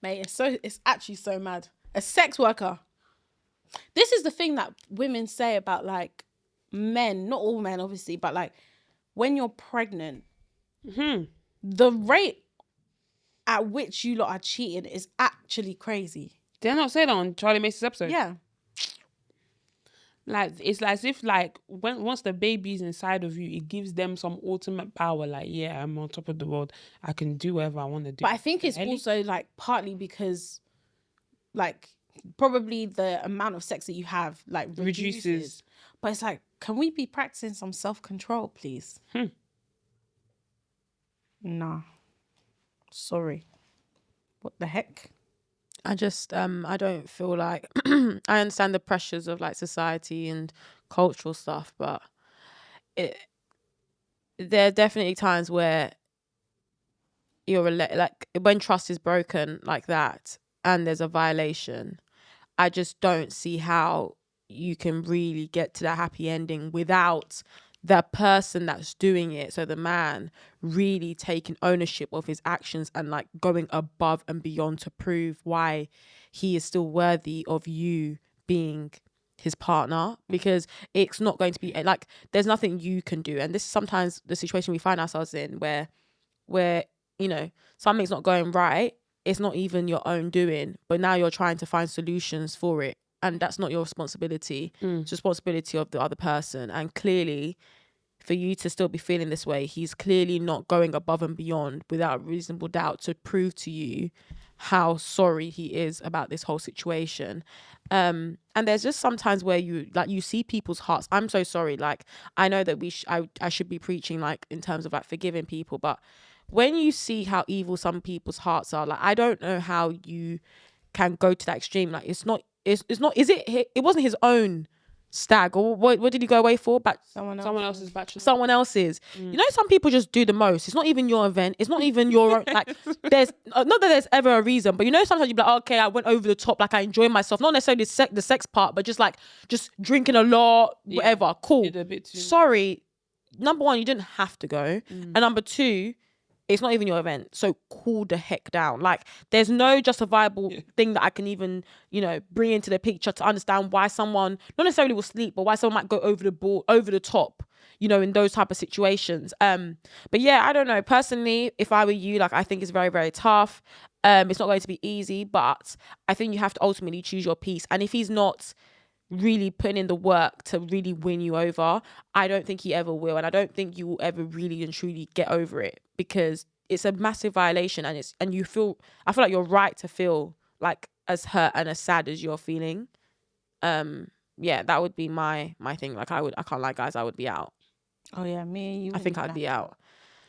Mate, it's actually so mad. A sex worker. This is the thing that women say about like men, not all men obviously, but like when you're pregnant, the rate at which you lot are cheating is actually crazy. Did I not say that on Charlie Mace's episode? Yeah. Like, it's as if like once the baby's inside of you, it gives them some ultimate power. Like, yeah, I'm on top of the world. I can do whatever I want to do. But I think it's also like partly because like probably the amount of sex that you have like reduces. But it's like, can we be practicing some self-control, please? Nah. Sorry. What the heck? I just I don't feel like I understand the pressures of like society and cultural stuff, but there are definitely times where you're like when trust is broken like that and there's a violation. I just don't see how you can really get to that happy ending without the person that's doing it, so the man, really taking ownership of his actions and like going above and beyond to prove why he is still worthy of you being his partner, because it's not going to be like there's nothing you can do. And this is sometimes the situation we find ourselves in where you know something's not going right, it's not even your own doing, but now you're trying to find solutions for it. And that's not your responsibility. It's responsibility of the other person. And clearly, for you to still be feeling this way, he's clearly not going above and beyond without reasonable doubt to prove to you how sorry he is about this whole situation. And there's just sometimes where you see people's hearts. I'm so sorry. Like, I know that I should be preaching like in terms of like forgiving people, but when you see how evil some people's hearts are, like I don't know how you can go to that extreme. Like it's not, it wasn't his own stag, or what did he go away for? Someone else's bachelor. Someone else's. You know, some people just do the most. It's not even your event. It's not even your own. Like, there's not that there's ever a reason, but you know, sometimes you be like, okay, I went over the top. Like, I enjoy myself. Not necessarily the sex part, but just drinking a lot, whatever. Cool. Did a bit too. Sorry. Number one, you didn't have to go, and number two, it's not even your event, so cool the heck down. Like, there's no justifiable thing that I can even, bring into the picture to understand why someone, not necessarily will sleep, but why someone might go over the top, in those type of situations. But yeah, I don't know. Personally, if I were you, like, I think it's very, very tough. It's not going to be easy, but I think you have to ultimately choose your peace. And if he's not really putting in the work to really win you over, I don't think he ever will, and I don't think you will ever really and truly get over it, because it's a massive violation, and I feel like you're right to feel like as hurt and as sad as you're feeling. Yeah, that would be my thing. Like, I can't lie, guys, I would be out. Oh yeah, me and you. I think I'd be out.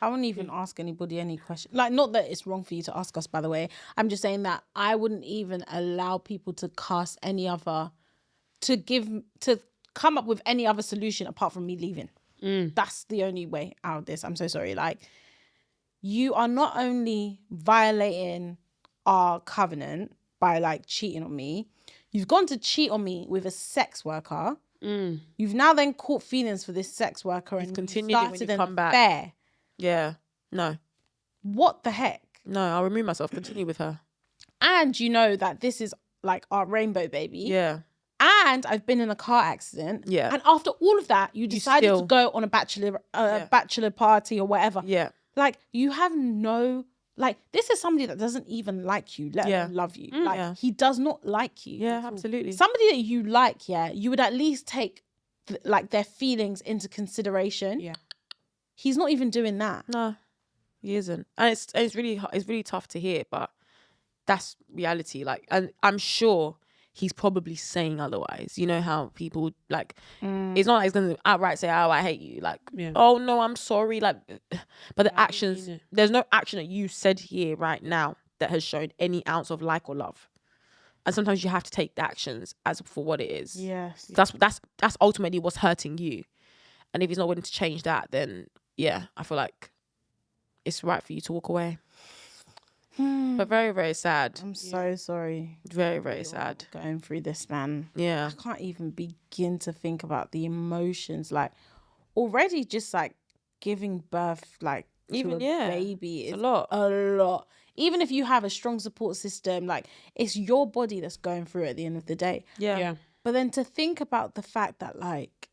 I wouldn't even ask anybody any questions. Like, not that it's wrong for you to ask us, by the way. I'm just saying that I wouldn't even allow people to cast any other, to come up with any other solution apart from me leaving. That's the only way out of this. I'm so sorry. Like, you are not only violating our covenant by like cheating on me, you've gone to cheat on me with a sex worker. You've now then caught feelings for this sex worker and continued when you come back. Affair. Yeah. No. What the heck? No, I'll remove myself. Continue with her. And you know that this is like our rainbow baby. Yeah. And I've been in a car accident. Yeah. And after all of that, you decided to go on a bachelor party or whatever. Yeah. Like, you have no, like, this is somebody that doesn't even like you, let alone love you. Like, he does not like you. Yeah, absolutely. Somebody that you like, you would at least take like their feelings into consideration. Yeah. He's not even doing that. No, he isn't. And it's really tough to hear, but that's reality. Like, and I'm sure he's probably saying otherwise. You know how people like, it's not like he's gonna outright say, "Oh, I hate you." Like, "Oh no, I'm sorry." Like, but the actions, there's no action that you said here right now that has shown any ounce of like or love. And sometimes you have to take the actions as for what it is. Yes. That's ultimately what's hurting you. And if he's not willing to change that, then yeah, I feel like it's right for you to walk away. But very, very sad. I'm so sorry. Very, very sad. Going through this, man. Yeah. I can't even begin to think about the emotions. Like, already just like giving birth, like, even to a baby is a lot. A lot. Even if you have a strong support system, like, it's your body that's going through it at the end of the day. Yeah. But then to think about the fact that, like,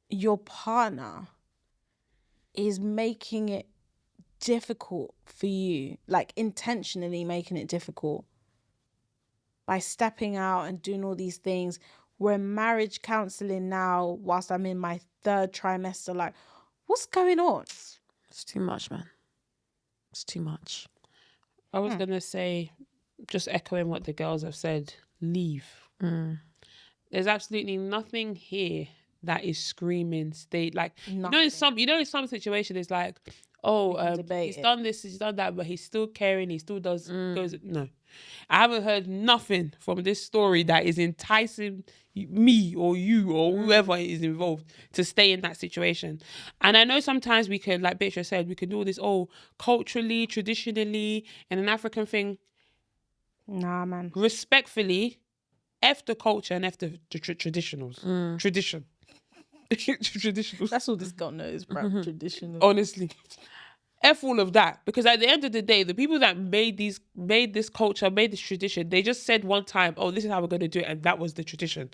your partner is making it difficult for you, like intentionally making it difficult by stepping out and doing all these things. We're in marriage counseling now whilst I'm in my 3rd trimester. Like, what's going on? It's too much, man. It's too much. I was gonna say, just echoing what the girls have said, leave. There's absolutely nothing here that is screaming stay. Like, you know in some situation it's like, he's done this, he's done that, but he's still caring, he still does goes. No, I haven't heard nothing from this story that is enticing me or you or whoever is involved to stay in that situation. And I know sometimes we can, like Beatrice said, we can do all this culturally, traditionally, and an African thing. Nah, man. Respectfully, F the culture and F the traditionals. Tradition. Traditionals. That's all this girl knows, bro. Traditional. Honestly. F all of that. Because at the end of the day, the people that made this culture, made this tradition, they just said one time, "Oh, this is how we're going to do it," and that was the tradition.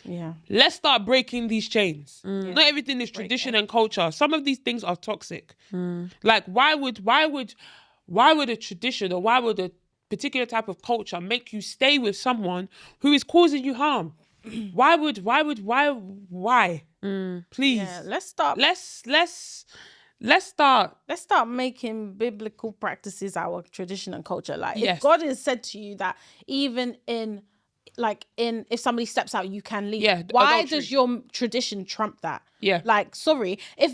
Yeah. Let's start breaking these chains. Not everything is tradition and culture. Some of these things are toxic. Like, why would a tradition or why would a particular type of culture make you stay with someone who is causing you harm? Why? Please. Yeah, let's start. Let's start making biblical practices our tradition and culture. Like, if God has said to you that even in if somebody steps out, you can leave. Yeah. Why adultery. does your tradition trump that? Yeah. Like, sorry, if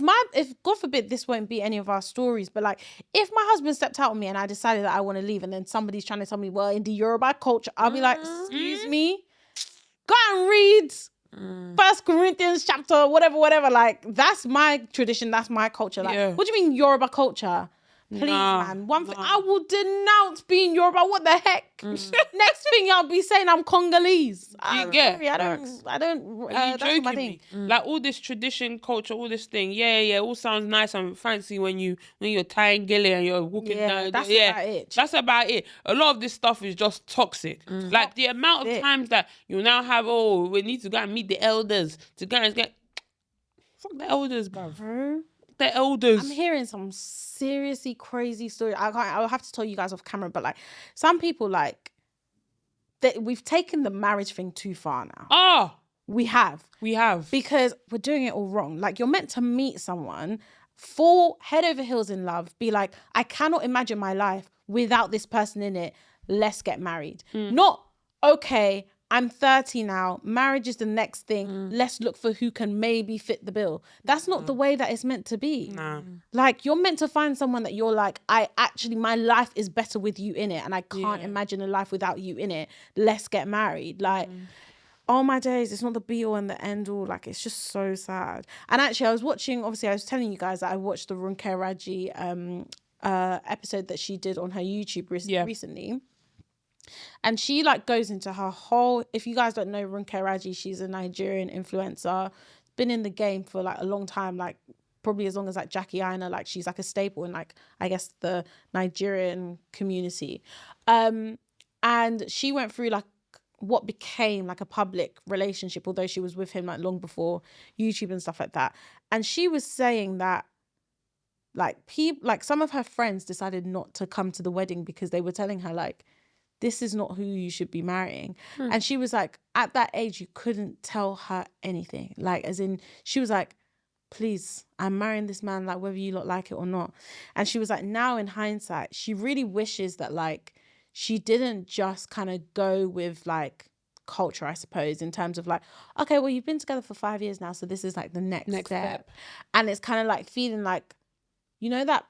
God forbid this won't be any of our stories, but like, if my husband stepped out on me and I decided that I want to leave, and then somebody's trying to tell me, well, in the Yoruba culture, I'll be like, excuse me, go and read 1 Corinthians chapter, whatever. Like, that's my tradition, that's my culture. Like, what do you mean Yoruba culture? Please, man. One thing, I will denounce being Yoruba. What the heck? Next thing I'll be saying I'm Congolese. I don't. That's not my thing. Like, all this tradition, culture, all this thing. Yeah. All sounds nice and fancy when you're tying gilly and you're walking down. That's about it. That's about it. A lot of this stuff is just toxic. Like, the amount of times that you now have, we need to go and meet the elders to go and get. Fuck the elders, bruv. The elders. I'm hearing some seriously crazy stories. I'll have to tell you guys off camera, but like, some people, like, we've taken the marriage thing too far now. We have because we're doing it all wrong. Like, you're meant to meet someone, fall head over heels in love, be like, I cannot imagine my life without this person in it, let's get married. Not, okay, I'm 30 now, marriage is the next thing, let's look for who can maybe fit the bill. That's not the way that it's meant to be. Like, you're meant to find someone that you're like, my life is better with you in it, and I can't imagine a life without you in it. Let's get married. Like, oh my days, it's not the be all and the end all. Like, it's just so sad. And actually, I was watching, obviously, I was telling you guys that I watched the Runke Raji episode that she did on her YouTube recently. And she like goes into her whole, if you guys don't know Runke Raji, she's a Nigerian influencer, been in the game for like a long time, like probably as long as like Jackie Aina, like she's like a staple in like, I guess, the Nigerian community. And she went through like what became like a public relationship, although she was with him like long before YouTube and stuff like that. And she was saying that like people, like some of her friends decided not to come to the wedding because they were telling her like, this is not who you should be marrying. And she was like, at that age, you couldn't tell her anything. Like, as in, she was like, please, I'm marrying this man, like, whether you lot like it or not. And she was like, now in hindsight, she really wishes that, like, she didn't just kind of go with, like, culture, I suppose, in terms of, like, okay, well, you've been together for 5 years now, so this is, like, the next step. And it's kind of, like, feeling like, you know, that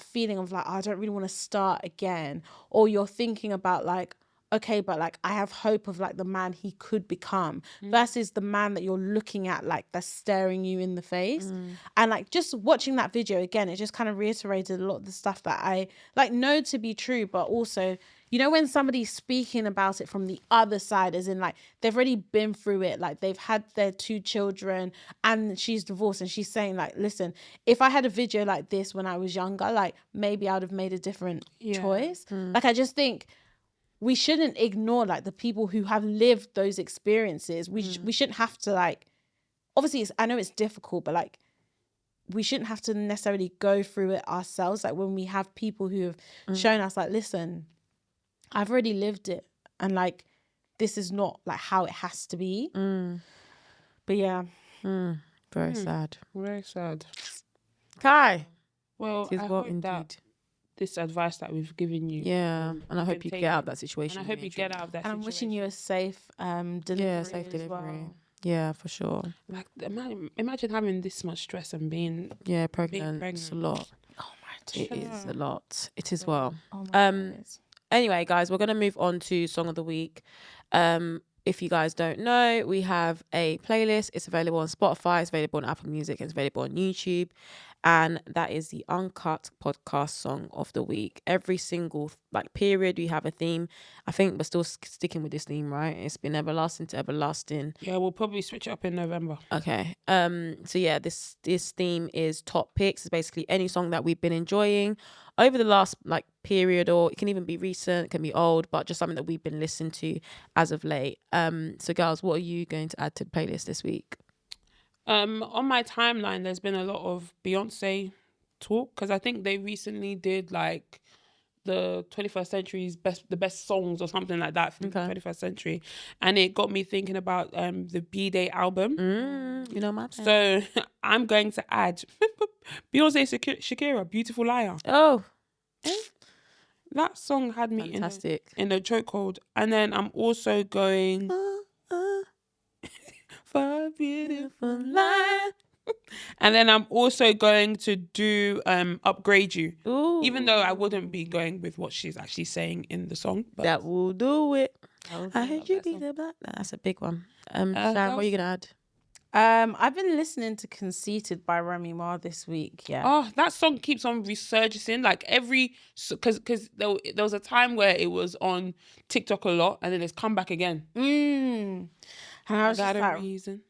feeling of like, oh, I don't really want to start again, or you're thinking about like, okay, but like I have hope of like the man he could become versus the man that you're looking at like that's staring you in the face. And like just watching that video again, it just kind of reiterated a lot of the stuff that I like know to be true, but also, you know, when somebody's speaking about it from the other side, as in like they've already been through it, like they've had their 2 children and she's divorced, and she's saying like, listen, if I had a video like this when I was younger, like maybe I would have made a different choice. Like I just think we shouldn't ignore like the people who have lived those experiences. We shouldn't have to like, obviously I know it's difficult, but like we shouldn't have to necessarily go through it ourselves. Like when we have people who have shown us like, listen, I've already lived it, and like this is not like how it has to be. But yeah, very sad. Very sad. Kai, Well, I hope that this advice that we've given you, and I hope you get out of that situation. And I hope you get out of that. And I'm wishing you a safe delivery. Yeah, safe delivery. Well. Yeah, for sure. Like imagine having this much stress and being pregnant. It's a lot. Oh my God. It is a lot. It is well. Oh my goodness. Anyway, guys, we're going to move on to Song of the Week. If you guys don't know, we have a playlist. It's available on Spotify, it's available on Apple Music, it's available on YouTube. And that is the Uncut podcast Song of the Week. Every single like period, we have a theme. I think we're still sticking with this theme, right? It's been everlasting to everlasting. Yeah, we'll probably switch it up in November. Okay. So yeah, this theme is top picks. It's basically any song that we've been enjoying over the last like period, or it can even be recent, it can be old, but just something that we've been listening to as of late. So girls, what are you going to add to the playlist this week? On my timeline, there's been a lot of Beyonce talk, because I think they recently did like the 21st century's the best songs or something like that from the 21st century, and it got me thinking about the B-Day album. You know my thing. So I'm going to add Beyonce Shakira, Beautiful Liar. Oh, that song had me fantastic in a chokehold. And then I'm also going for a beautiful life. And then I'm also going to do Upgrade You. Ooh. Even though I wouldn't be going with what she's actually saying in the song. But that will do it. I heard you be the black. That's a big one. Sharon, what are you going to add? I've been listening to Conceited by Remy Ma this week. Yeah. Oh, that song keeps on resurging. Like because there was a time where it was on TikTok a lot, and then it's come back again. And I was just like, reason.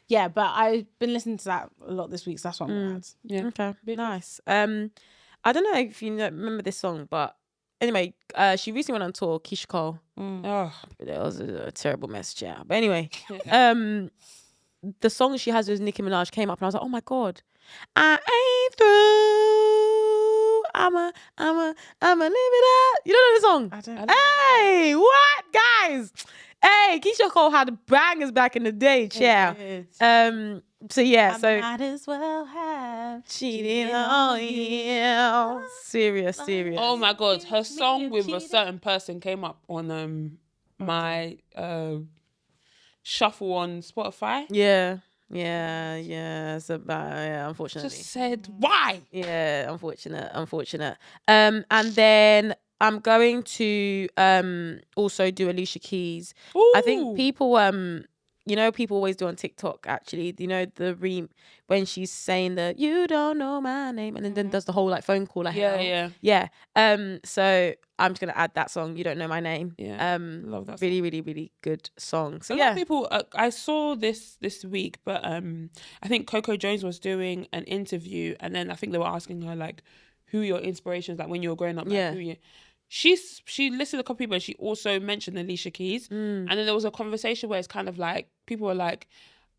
Yeah, but I've been listening to that a lot this week, so that's what I'm gonna add. Yeah. Okay. Nice. I don't know if you remember this song, but anyway, she recently went on tour, Keisha Cole. Oh, that was a terrible message, yeah. But anyway, the song she has with Nicki Minaj came up, and I was like, oh my God, I ain't through. I'ma live it up. You don't know the song? I don't. Hey, what, guys? Hey, Keisha Cole had bangers back in the day, child. So yeah, I might as well have cheated on you. Serious. Oh my God, her song with a certain person came up on my shuffle on Spotify. Yeah. So unfortunately. Just said why? Yeah, unfortunate. And then I'm going to also do Alicia Keys. Ooh. I think people people always do on TikTok, actually, when she's saying the "you don't know my name" and then does the whole like phone call, like yeah. So I'm just gonna add that song, "You Don't Know My Name." Love that song. Really, really, really good song. So a lot of people, I saw this week, but I think Coco Jones was doing an interview, and then I think they were asking her like, who your inspirations, like when you were growing up, like, who you. She listed a couple people, and she also mentioned Alicia Keys. And then there was a conversation where it's kind of like people were like,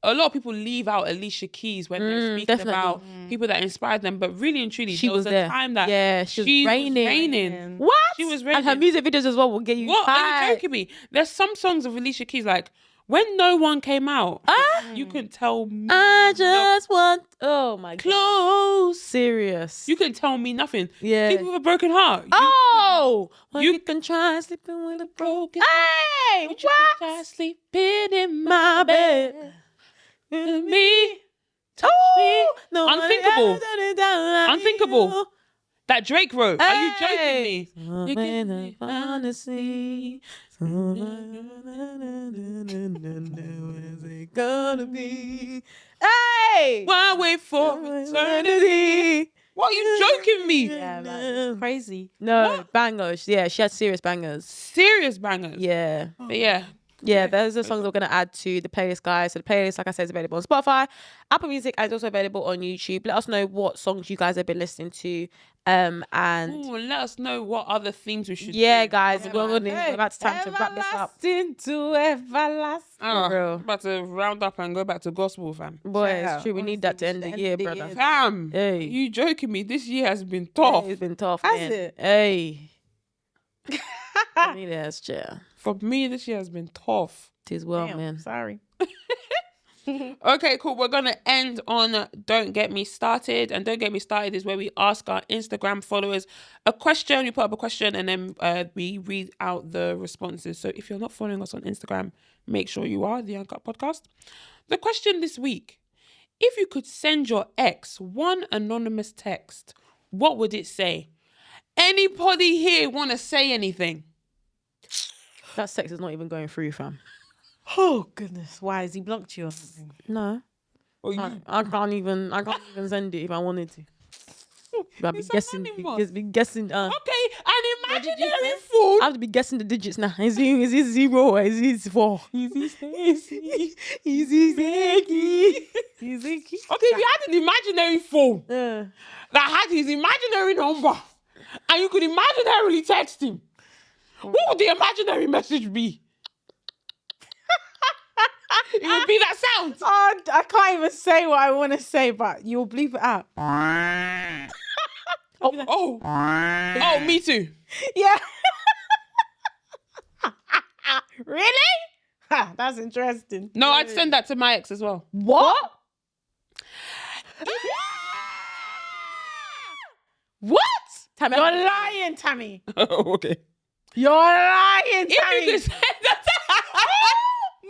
a lot of people leave out Alicia Keys when they're speaking about people that inspired them, but really and truly, she there was a time that she was raining. What? She was raining. And her music videos as well will get you. What? Are you joking me? There's some songs of Alicia Keys like, when No One came out, you can tell me. I just want. Oh my God. Close. Serious. You can tell me nothing. Yeah. Sleeping with a broken heart. You can try sleeping with a broken. Hey, what? You can try sleeping in my bed. Me. Touch me. No, unthinkable. Unthinkable. That Drake wrote. Are you joking me? You can honestly. Where's it gonna be? Hey! Why wait for eternity? What, are you joking me? Yeah, like, crazy. No, what? Bangers. Yeah, she had serious bangers. Serious bangers. Yeah. But yeah. Yeah, those are the songs we're going to add to the playlist, guys. So the playlist, like I said, is available on Spotify, Apple Music, and it's also available on YouTube. Let us know what songs you guys have been listening to. And let us know what other themes we should do. Guys, we're about time to wrap this up. Into everlasting. About to round up and go back to gospel, fam. Boy, it's true. We need that to end the year, brother. Fam, hey, you joking me? This year has been tough. It's been tough, Has man. it? Hey. For me, that's chair. For me, this year has been tough. Tis well, man. Sorry. Okay, cool. We're going to end on Don't Get Me Started. And Don't Get Me Started is where we ask our Instagram followers a question. We put up a question and then we read out the responses. So if you're not following us on Instagram, make sure you are, the Uncut Podcast. The question this week: if you could send your ex one anonymous text, what would it say? Anybody here want to say anything? That sex is not even going through, fam. Oh goodness! Why has he blocked you or something? No, I can't even send it if I wanted to. I'd be guessing. Be guessing. Okay, an imaginary phone. I have to be guessing the digits now. Is it 0 or is it 4? Is it Stacy? Is it Zeki? Is it? Okay, if you had an imaginary phone that had his imaginary number, and you could imaginarily text him, what would the imaginary message be? It would be that sound. Oh, I can't even say what I want to say, but you'll bleep it out. Oh, me too. Yeah. Really? Ha, that's interesting. No, I'd send that to my ex as well. What? What? Tammy, you're lying, Tammy. Oh, okay. You're lying, Tammy. If you could send that to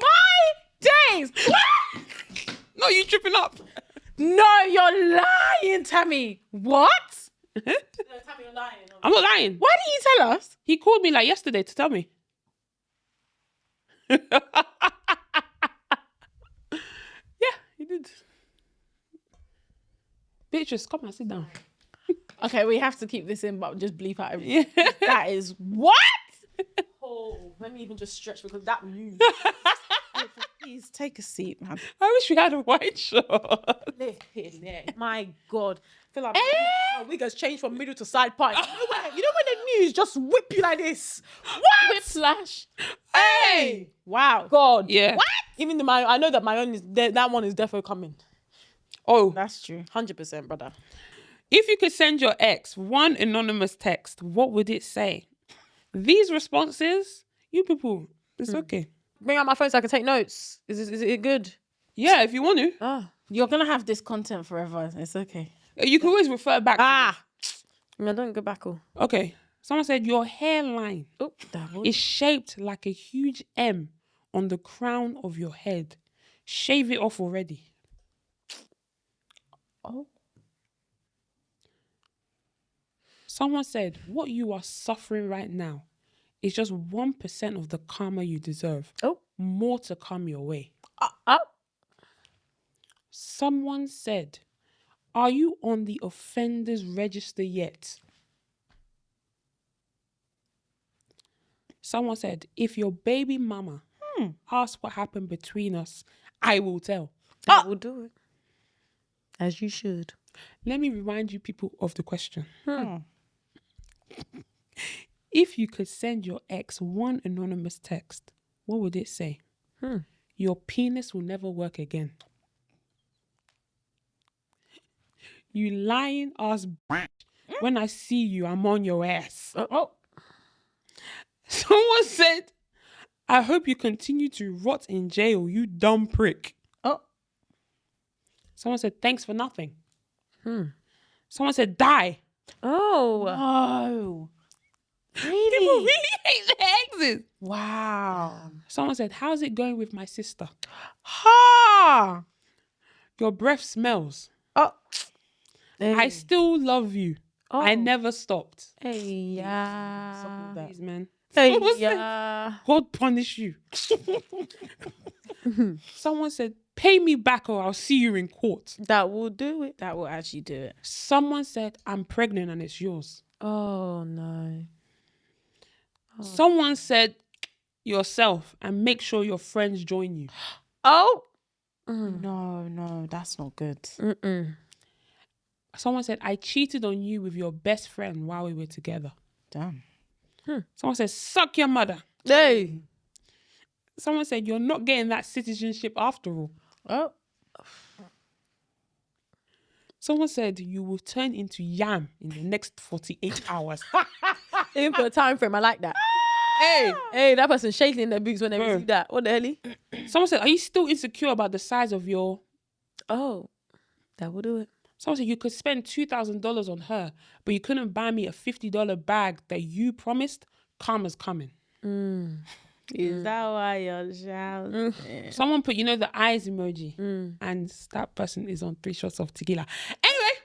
my days. No, you tripping up. No, you're lying, Tammy. What? No, Tammy, you're lying. I'm not lying. Why didn't you tell us? He called me like yesterday to tell me. Yeah, he did. Beatrice, come on, sit down. Okay, we have to keep this in, but just bleep out everything. Yeah. That is what? Oh, let me even just stretch because that news. Please take a seat, man. I wish we had a white shirt. My God. I feel like my wig has changed from middle to side part. You know when the news just whip you like this? What? Whiplash. Hey! Wow. God. Yeah. What? Even I know that my own is that one is definitely coming. Oh, that's true. 100%, brother. If you could send your ex one anonymous text, what would it say? These responses, you people, it's okay. Bring out my phone so I can take notes. Is it good? Yeah, if you want to. You're going to have this content forever. It's okay. You can always refer back to it. Don't go back. Okay. Someone said your hairline is shaped like a huge M on the crown of your head. Shave it off already. Someone said, what you are suffering right now is just 1% of the karma you deserve. Oh. More to come your way. Someone said, are you on the offenders register yet? Someone said, if your baby mama asks what happened between us, I will tell. I will do it. As you should. Let me remind you people of the question. If you could send your ex one anonymous text, what would it say? Your penis will never work again. You lying ass bitch. When I see you, I'm on your ass. Someone said, I hope you continue to rot in jail, you dumb prick. Someone said, thanks for nothing. Someone said, die. Oh. Really? People really hate their exes. Wow. Someone said, how's it going with my sister? Ha! Your breath smells. Hey. I still love you. I never stopped. Hey, yeah. Please, man. Hey, Someone said, yeah. God punish you. Someone said, pay me back or I'll see you in court. That will do it. That will actually do it. Someone said, I'm pregnant and it's yours. Oh, no. Someone said, yourself and make sure your friends join you. No, that's not good. Someone said, I cheated on you with your best friend while we were together. Damn. Someone said, suck your mother. Hey. Someone said, you're not getting that citizenship after all. Someone said, you will turn into yam in the next 48 hours. Even for a time frame, I like that. Hey, that person shaking in their boots when they receive that. What the hell? Someone said, are you still insecure about the size of your... That will do it. Someone said, you could spend $2,000 on her, but you couldn't buy me a $50 bag that you promised. Karma's coming. Is that why you're shouting? Someone put, the eyes emoji. And that person is on 3 shots of tequila. Anyway,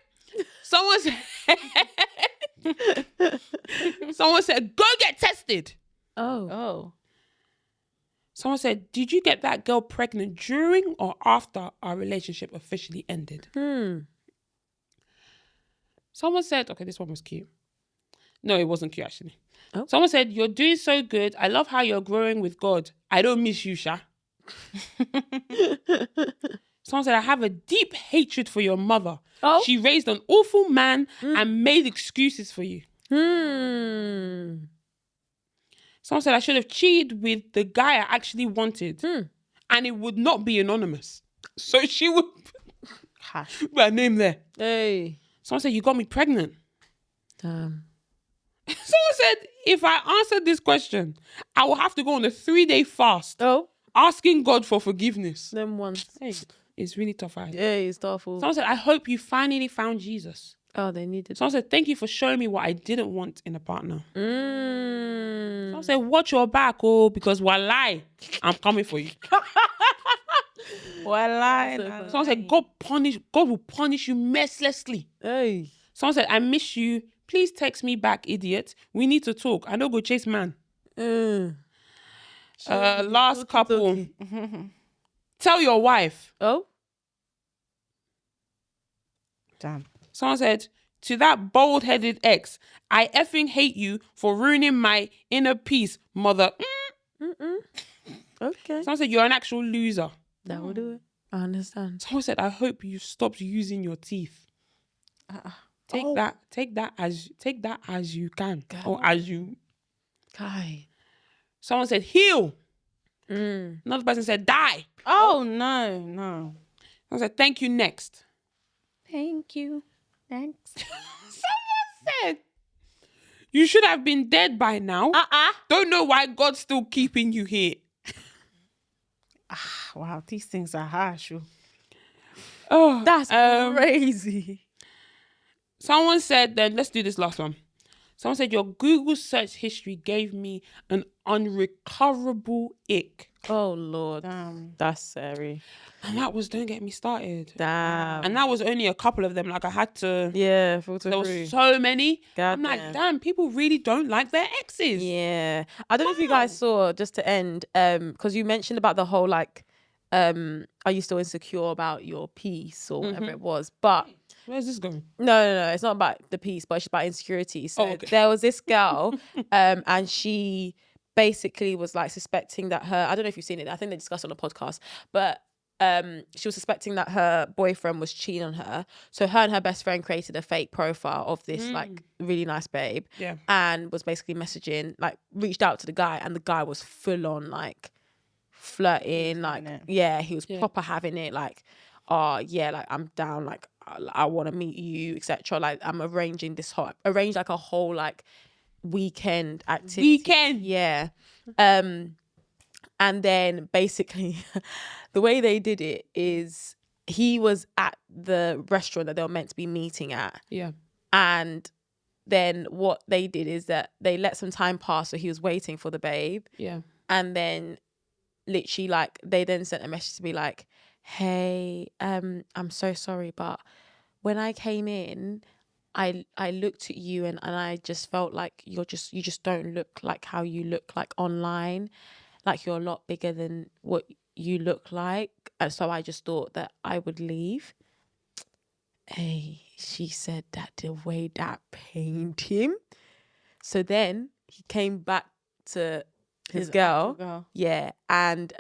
someone said, go get tested. Someone said, did you get that girl pregnant during or after our relationship officially ended? Someone said, okay, this one was cute. No, it wasn't cute, actually. Someone said, you're doing so good. I love how you're growing with God. I don't miss you, Sha. Someone said, I have a deep hatred for your mother. She raised an awful man and made excuses for you. Someone said, I should have cheated with the guy I actually wanted. And it would not be anonymous. So she would put her name there. Hey. Someone said, you got me pregnant. Damn. Someone said, if I answered this question, I will have to go on a 3-day fast. Asking God for forgiveness. Them ones. Hey, it's really tough. Yeah, it's awful. Someone said, I hope you finally found Jesus. They needed. Someone said, thank you for showing me what I didn't want in a partner. Someone said, watch your back, because wallahi, I'm coming for you. Wallahi. Someone said, God will punish you mercilessly. Hey. Someone said, I miss you. Please text me back, idiot. We need to talk. I don't go chase man. Last couple. Tell your wife. Damn. Someone said, to that bald-headed ex, I effing hate you for ruining my inner peace, mother. Okay. Someone said, you're an actual loser. That will do it. I understand. Someone said, I hope you stopped using your teeth. Take that as you can. God. Or as you... Kai. Someone said, heal. Another person said, die. No. Someone said, thank you, next. Thank you. Thanks. Someone said, you should have been dead by now. Don't know why God's still keeping you here. Wow, these things are harsh. That's crazy. Someone said, then let's do this last one. Someone said your Google search history gave me an unrecoverable ick. Oh Lord, Damn. that's scary. And that was, don't get me started. Damn. And that was only a couple of them. Like I had to. Yeah, filter There through. was so many. God I'm like, damn. damn, people really don't like their exes. Yeah, I don't know if you guys saw, just to end, because you mentioned about the whole like, are you still insecure about your piece or whatever it was? But Where's this going? no, it's not about the piece, but it's about insecurity. So there was this girl, and she basically was like suspecting that I don't know if you've seen it, I think they discussed it on a podcast, but she was suspecting that her boyfriend was cheating on her. So her and her best friend created a fake profile of this like really nice babe, and was basically messaging, like reached out to the guy, and the guy was full on like flirting, like he was proper having it, like, oh yeah, like I'm down, like I want to meet you, etc. Like I'm arranging like a whole like weekend activity. Yeah. And then basically the way they did it is he was at the restaurant that they were meant to be meeting at. Yeah. And then what they did is that they let some time pass, so he was waiting for the babe. Yeah. And then literally like they then sent a message to be like, hey, I'm so sorry, but when I came in, I looked at you and I just felt like you just don't look like how you look like online. Like you're a lot bigger than what you look like. And so I just thought that I would leave. Hey, she said that the way that pained him. So then he came back to his girl. Yeah. And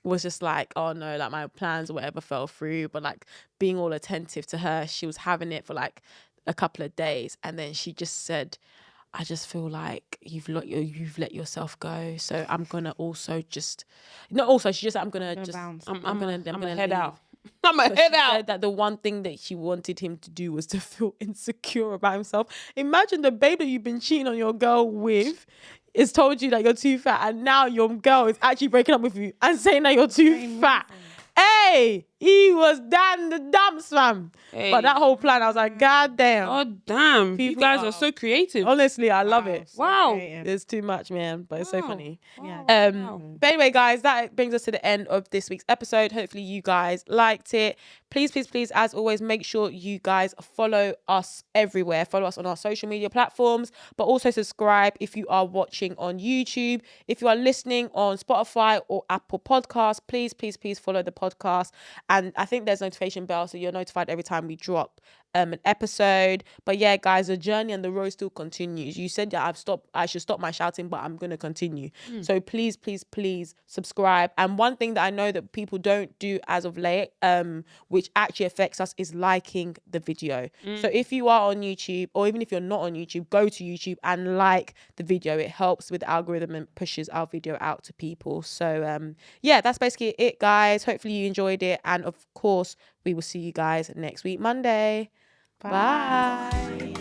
was just like, oh no, like my plans or whatever fell through. But like being all attentive to her, she was having it for like a couple of days. And then she just said, I just feel like you've let yourself go. So I'm gonna also just, not also, she just, I'm gonna bounce. I'm gonna head leave. out. I'm gonna head out. Said that the one thing that she wanted him to do was to feel insecure about himself. Imagine the babe that you've been cheating on your girl with is told you that you're too fat, and now your girl is actually breaking up with you and saying that you're too fat. Hey, he was down in the dumps, fam. Hey. But that whole plan, I was like, God damn. Oh, damn. People, you guys are so creative. Honestly, I love it. So wow. It's too much, man. But it's so funny. Yeah. But anyway, guys, that brings us to the end of this week's episode. Hopefully you guys liked it. Please, as always, make sure you guys follow us everywhere. Follow us on our social media platforms, but also subscribe if you are watching on YouTube. If you are listening on Spotify or Apple Podcasts, please follow the podcast. And I think there's a notification bell, so you're notified every time we drop an episode. But yeah, guys, the journey and the road still continues. You said that I should stop my shouting, but I'm gonna continue. So please subscribe. And one thing that I know that people don't do as of late, which actually affects us, is liking the video. So if you are on YouTube, or even if you're not on YouTube, go to YouTube and like the video. It helps with the algorithm and pushes our video out to people. So yeah, that's basically it, guys. Hopefully you enjoyed it, and of course we will see you guys next week, Monday. Bye.